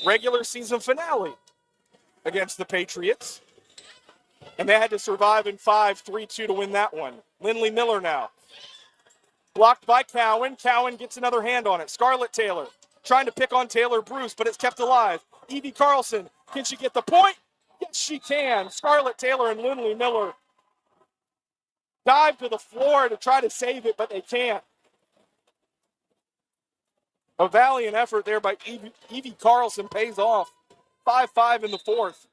regular season finale against the Patriots. And they had to survive in 5-3-2 to win that one. Lindley Miller now. Blocked by Cowan. Cowan gets another hand on it. Scarlett Taylor trying to pick on Taylor Bruce, but it's kept alive. Evie Carlson, can she get the point? Yes, she can. Scarlett Taylor and Lindley Miller dive to the floor to try to save it, but they can't. A valiant effort there by Evie Carlson pays off. 5-5 in the fourth.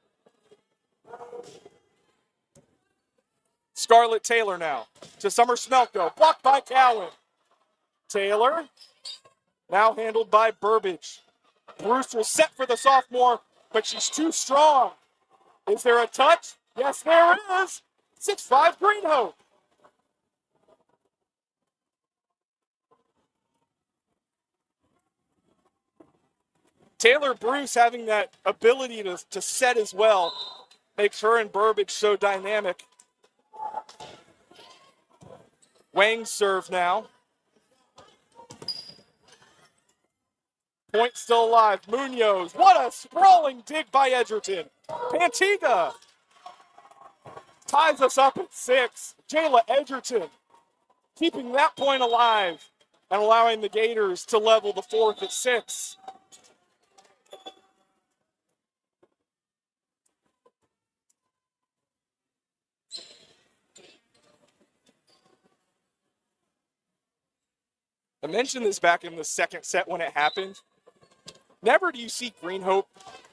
Scarlett Taylor now to Summer Smelko. Blocked by Cowan. Taylor now handled by Burbage. Bruce will set for the sophomore, but she's too strong. Is there a touch? Yes, there is. 6-5 Green Hope. Taylor Bruce having that ability to set as well makes her and Burbage so dynamic. Wang's serve now. Point still alive. Munoz. What a sprawling dig by Edgerton. Pantiga ties us up at 6. Jayla Edgerton keeping that point alive and allowing the Gators to level the fourth at 6. I mentioned this back in the second set when it happened. Never do you see Green Hope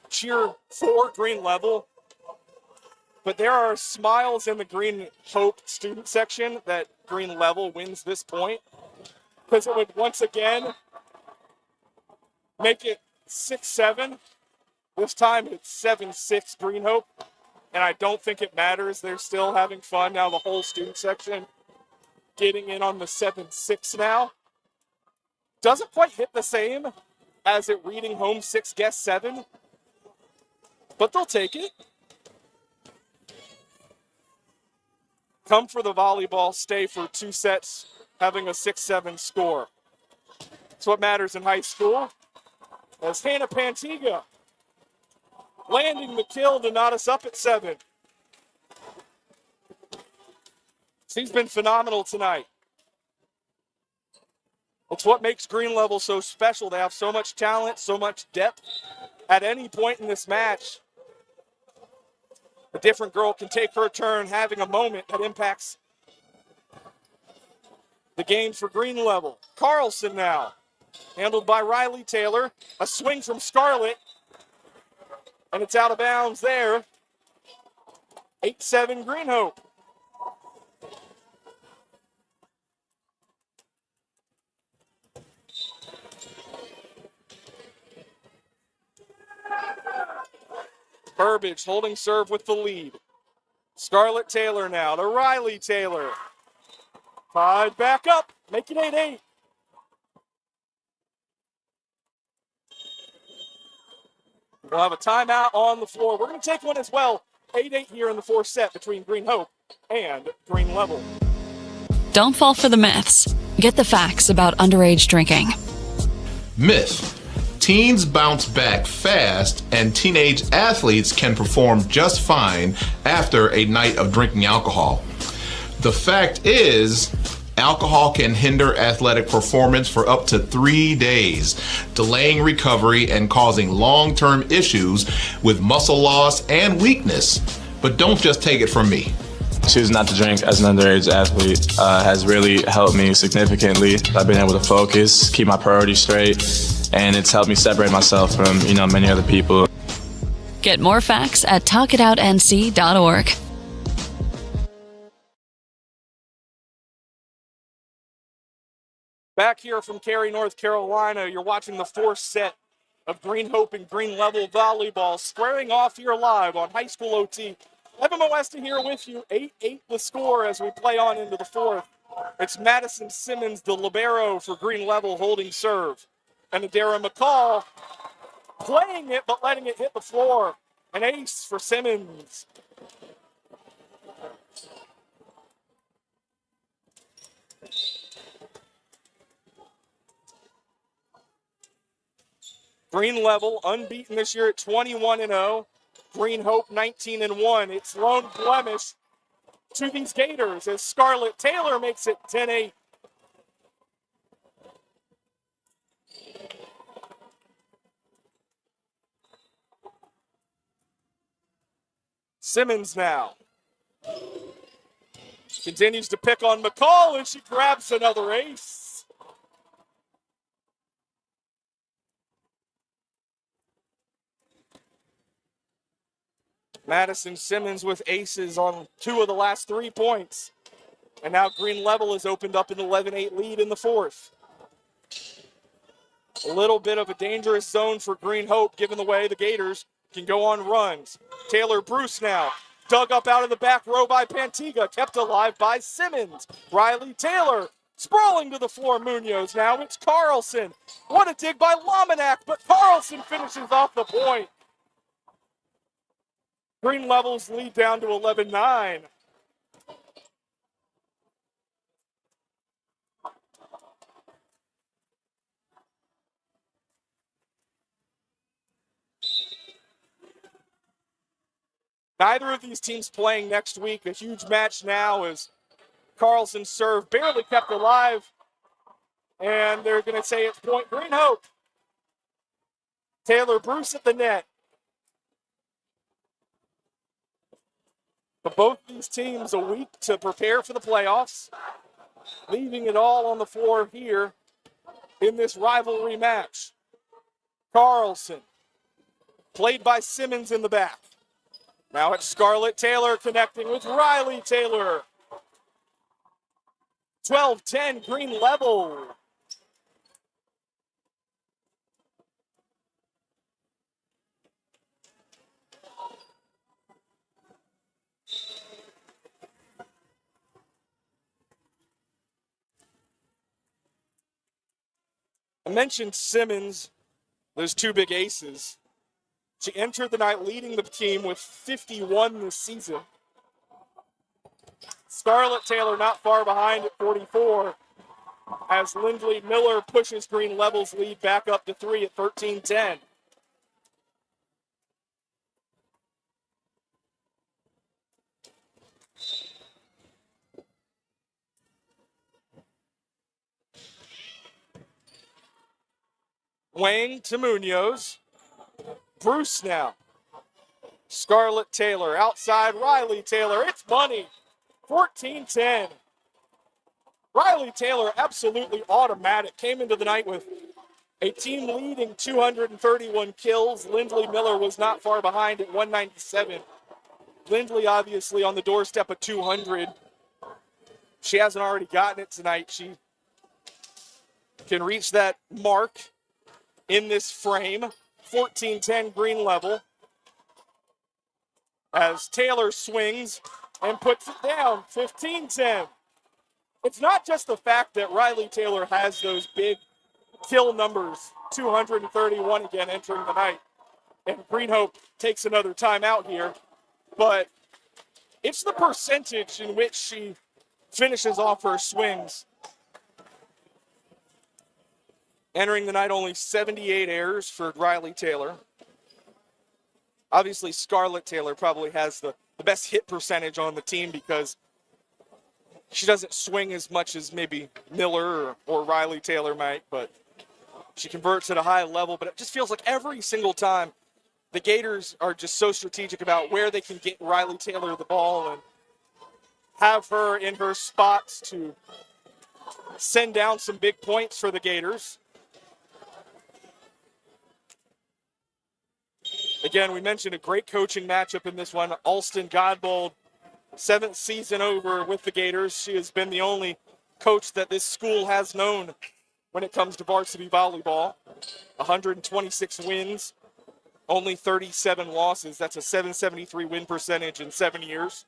cheer for Green Level, but there are smiles in the Green Hope student section that Green Level wins this point, because it would once again make it 6-7. This time it's 7-6 Green Hope, and I don't think it matters. They're still having fun now, the whole student section getting in on the 7-6 now. Doesn't quite hit the same as it reading home 6, guess 7, but they'll take it. Come for the volleyball, stay for 2 sets, having a 6-7 score. That's what matters in high school. As Hannah Pantiga landing the kill to knot us up at 7. She's been phenomenal tonight. It's what makes Green Level so special. They have so much talent, so much depth. At any point in this match, a different girl can take her turn having a moment that impacts the game for Green Level. Carlson now, handled by Riley Taylor. A swing from Scarlett, and it's out of bounds there. 8-7 Green Hope. Burbage holding serve with the lead. Scarlett Taylor now to Riley Taylor. Tied back up, make it 8-8. We'll have a timeout on the floor. We're going to take one as well. 8-8 here in the fourth set between Green Hope and Green Level. Don't fall for the myths. Get the facts about underage drinking. Myth: teens bounce back fast and teenage athletes can perform just fine after a night of drinking alcohol. The fact is, alcohol can hinder athletic performance for up to 3 days, delaying recovery and causing long-term issues with muscle loss and weakness. But don't just take it from me. Choosing not to drink as an underage athlete has really helped me significantly. I've been able to focus, keep my priorities straight, and it's helped me separate myself from, many other people. Get more facts at talkitoutnc.org. Back here from Cary, North Carolina, you're watching the fourth set of Green Hope and Green Level volleyball squaring off here live on High School OT. Evan Moesta here with you. 8-8 the score as we play on into the fourth. It's Madison Simmons, the libero for Green Level, holding serve. And Adara McCall playing it but letting it hit the floor. An ace for Simmons. Green Level unbeaten this year at 21-0. Green Hope 19-1. It's lone blemish to these Gators as Scarlett Taylor makes it 10-8. Simmons now continues to pick on McCall, and she grabs another ace. Madison Simmons with aces on 2 of the last 3 points. And now Green Level has opened up an 11-8 lead in the fourth. A little bit of a dangerous zone for Green Hope, given the way the Gators can go on runs. Taylor Bruce now, dug up out of the back row by Pantiga, kept alive by Simmons. Riley Taylor sprawling to the floor. Munoz now, it's Carlson. What a dig by Lominac, but Carlson finishes off the point. Green Level's lead down to 11-9. Neither of these teams playing next week. A huge match now as Carlson's serve barely kept alive. And they're going to say it's point Green Hope. Taylor Bruce at the net. But both these teams a week to prepare for the playoffs, leaving it all on the floor here in this rivalry match. Carlson, played by Simmons in the back. Now it's Scarlett Taylor connecting with Riley Taylor. 12-10 Green Level. I mentioned Simmons, those 2 big aces. She entered the night leading the team with 51 this season. Scarlett Taylor not far behind at 44 as Lindley Miller pushes Green Level's lead back up to 3 at 13-10. Wang to Munoz. Bruce now. Scarlett Taylor outside Riley Taylor. It's money. 14-10. Riley Taylor absolutely automatic. Came into the night with a team-leading 231 kills. Lindley Miller was not far behind at 197. Lindley obviously on the doorstep of 200. She hasn't already gotten it tonight. She can reach that mark in this frame. 14-10 green level. As Taylor swings and puts it down. 15-10. It's not just the fact that Riley Taylor has those big kill numbers. 231 again entering the night. And Green Hope takes another timeout here. But it's the percentage in which she finishes off her swings. Entering the night, only 78 errors for Riley Taylor. Obviously, Scarlett Taylor probably has the best hit percentage on the team because she doesn't swing as much as maybe Miller or Riley Taylor might, but she converts at a high level. But it just feels like every single time the Gators are just so strategic about where they can get Riley Taylor the ball and have her in her spots to send down some big points for the Gators. Again, we mentioned a great coaching matchup in this one. Alston Godbold, 7th season over with the Gators. She has been the only coach that this school has known when it comes to varsity volleyball. 126 wins, only 37 losses. That's a 773 win percentage in 7 years.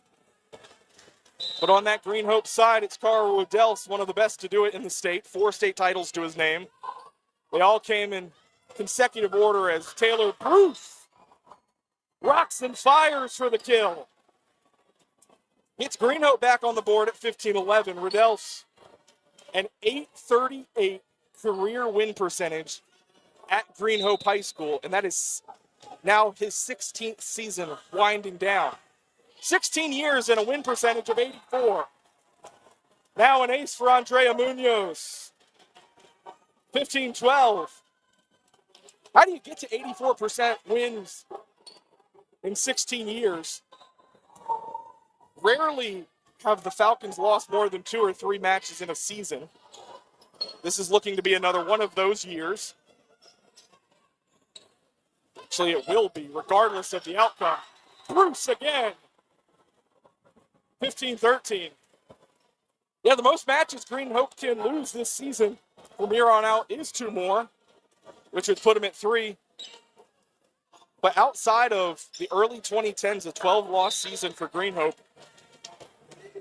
But on that Green Hope side, it's Carl Woodell's one of the best to do it in the state. 4 state titles to his name. They all came in consecutive order as Taylor Bruce rocks and fires for the kill. Gets Green Hope back on the board at 15-11. Riddell's an 838 career win percentage at Green Hope High School, and that is now his 16th season winding down. 16 years and a win percentage of 84. Now an ace for Andrea Munoz. 15-12. How do you get to 84% wins in 16 years? Rarely have the Falcons lost more than 2 or 3 matches in a season. This is looking to be another one of those years. Actually, it will be, regardless of the outcome. Bruce again. 15-13. Yeah, the most matches Green Hope can lose this season from here on out is 2 more, which would put him at 3. But outside of the early 2010s, a 12-loss season for Green Hope,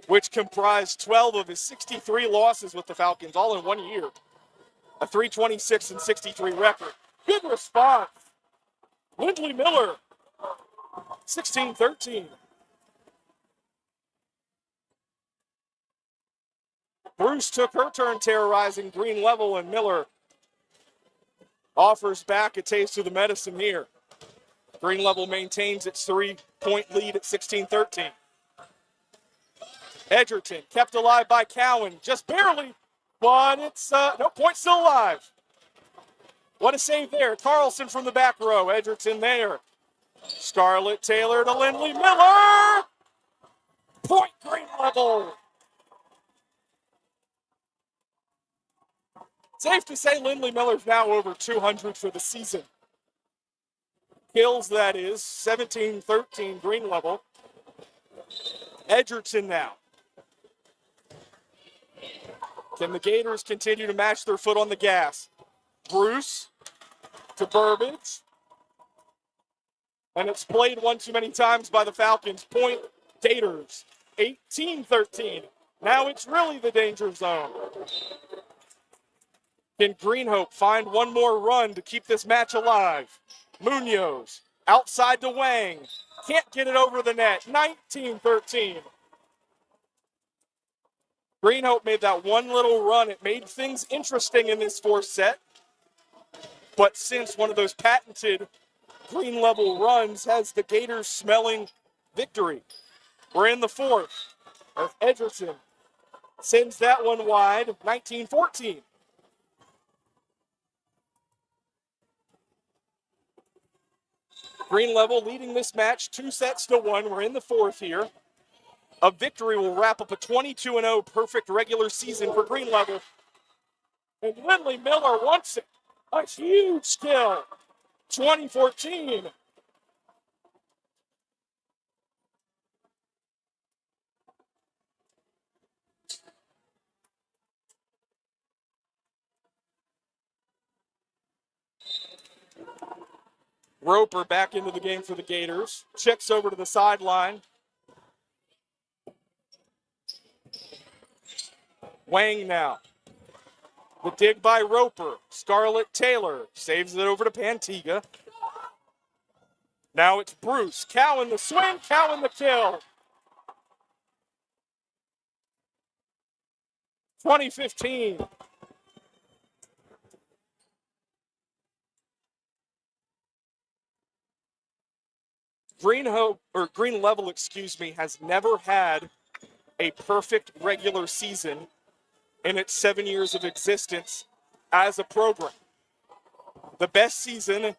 which comprised 12 of his 63 losses with the Falcons, all in 1 year. A 326-63 record. Good response. Lindley Miller, 16-13. Bruce took her turn terrorizing Green level, and Miller offers back a taste of the medicine here. Green level maintains its 3-point lead at 16-13. Edgerton kept alive by Cowan, just barely, but it's no point, still alive. What a save there. Carlson from the back row. Edgerton there. Scarlett Taylor to Lindley Miller. Point Green level. Safe to say Lindley Miller's now over 200 for the season. Kills, that is, 17-13 Green level. Edgerton now. Can the Gators continue to match their foot on the gas? Bruce to Burbage. And it's played one too many times by the Falcons. Point Gators, 18-13. Now it's really the danger zone. Can Green Hope find one more run to keep this match alive? Munoz outside to Wang. Can't get it over the net. 19-13. Green Hope made that one little run. It made things interesting in this 4th set. But since one of those patented green level runs has the Gators smelling victory. We're in the 4th as Edgerton sends that one wide, 19-14. Green Level leading this match 2-1. We're in the fourth here. A victory will wrap up a 22-0 perfect regular season for Green Level. And Lindley Miller wants it. A huge kill. 2014. Roper back into the game for the Gators. Checks over to the sideline. Wang now. The dig by Roper. Scarlett Taylor saves it over to Pantiga. Now it's Bruce. Cowan the swing, Cowan the kill. 2015. Green Level, has never had a perfect regular season in its 7 years of existence as a program. The best season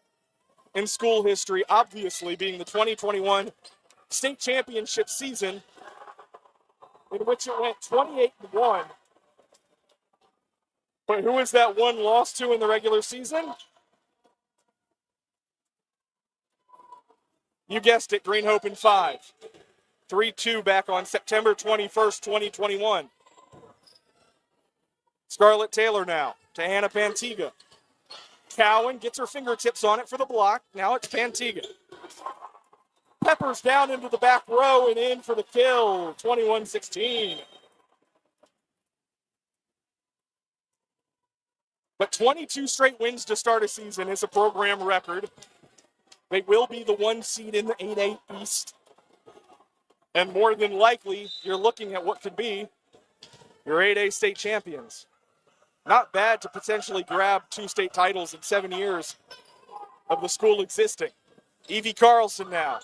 in school history, obviously, being the 2021 state championship season, in which it went 28-1. But who is that one loss to in the regular season? You guessed it, Green Hope in 5. 3-2 back on September 21st, 2021. Scarlett Taylor now to Hannah Pantiga. Cowan gets her fingertips on it for the block. Now it's Pantiga. Peppers down into the back row and in for the kill. 21-16. But 22 straight wins to start a season is a program record. They will be the 1 seed in the 8A East. And more than likely, you're looking at what could be your 8A state champions. Not bad to potentially grab 2 state titles in 7 years of the school existing. Evie Carlson now.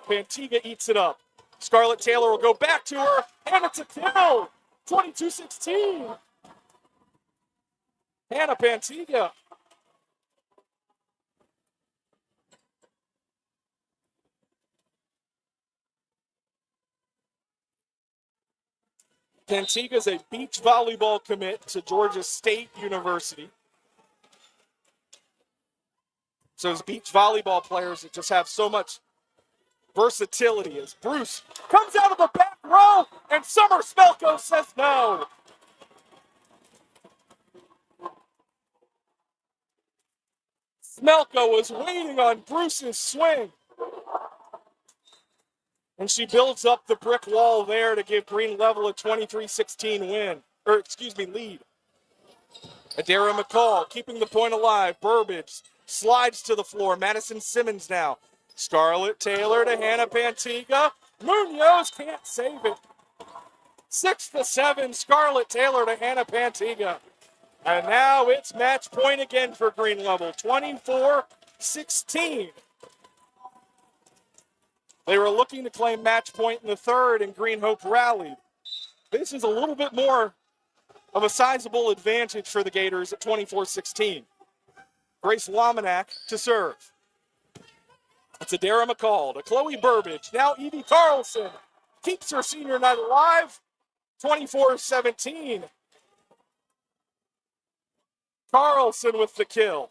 Pantiga eats it up. Scarlett Taylor will go back to her, and it's a kill! 22-16. Hannah Pantiga. Pantiga's a beach volleyball commit to Georgia State University. So those beach volleyball players that just have so much versatility as Bruce comes out of the back row and Summer Smelko says no. Smelko was waiting on Bruce's swing. And she builds up the brick wall there to give Green Level a 23-16 lead. Adara McCall keeping the point alive. Burbage slides to the floor. Madison Simmons now. Scarlett Taylor to Hannah Pantiga. Munoz can't save it. 6-7, Scarlett Taylor to Hannah Pantiga. And now it's match point again for Green Level. 24-16. They were looking to claim match point in the third, and Green Hope rallied. This is a little bit more of a sizable advantage for the Gators at 24-16. Grace Lominack to serve. It's Adara McCall to Chloe Burbage. Now Evie Carlson keeps her senior night alive. 24-17. Carlson with the kill.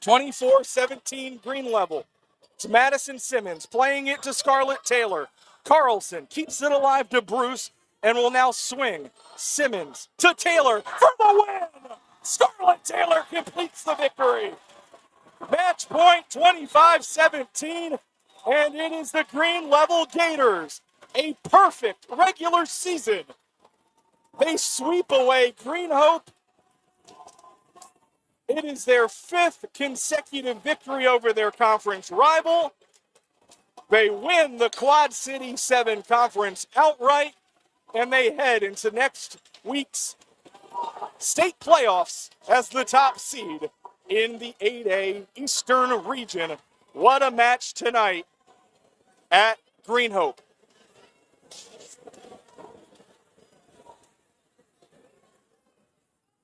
(24-17) Green Level. It's Madison Simmons playing it to Scarlett Taylor. Carlson keeps it alive to Bruce and will now swing. Simmons to Taylor for the win. Scarlett Taylor completes the victory. Match point 25-17, and it is the Green Level Gators. A perfect regular season. They sweep away Green Hope. It is their 5th consecutive victory over their conference rival. They win the Quad City 7 conference outright, and they head into next week's state playoffs as the top seed in the 8A Eastern region. What a match tonight at Green Hope.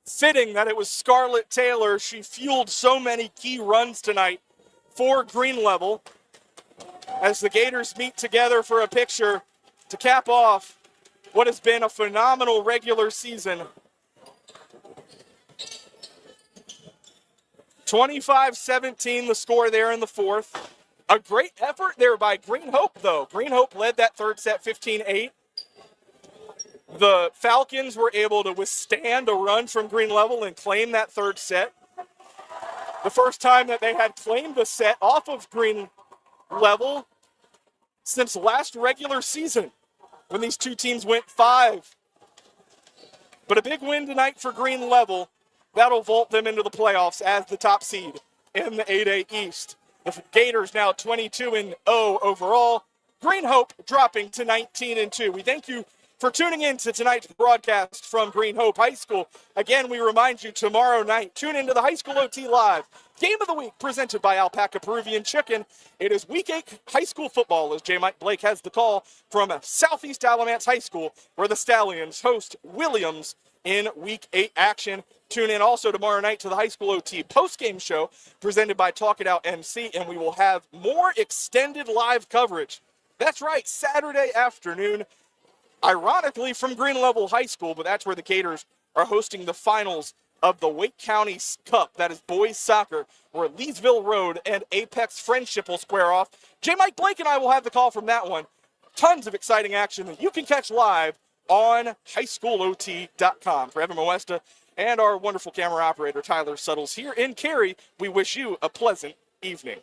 fitting that it was Scarlett Taylor. She fueled so many key runs tonight for Green Level as the Gators meet together for a picture to cap off what has been a phenomenal regular season. 25-17 the score there in the fourth. A great effort there by Green Hope, though. Green Hope led that third set 15-8. The Falcons were able to withstand a run from Green Level and claim that third set. The first time that they had claimed a set off of Green Level since last regular season when these two teams went 5. But a big win tonight for Green Level. That'll vault them into the playoffs as the top seed in the 8A East. The Gators now 22-0 overall. Green Hope dropping to 19-2. We thank you for tuning in to tonight's broadcast from Green Hope High School. Again, we remind you tomorrow night, tune into the High School OT Live Game of the Week presented by Alpaca Peruvian Chicken. It is Week 8 high school football as J. Mike Blake has the call from Southeast Alamance High School where the Stallions host Williams in Week 8 action. Tune in also tomorrow night to the High School OT postgame show presented by Talk It Out MC, and we will have more extended live coverage. That's right, Saturday afternoon. Ironically, from Green Level High School, but that's where the Gators are hosting the finals of the Wake County Cup. That is boys soccer, where Leesville Road and Apex Friendship will square off. J. Mike Blake and I will have the call from that one. Tons of exciting action that you can catch live on highschoolot.com. For Evan Moesta and our wonderful camera operator, Tyler Suttles here in Cary, we wish you a pleasant evening.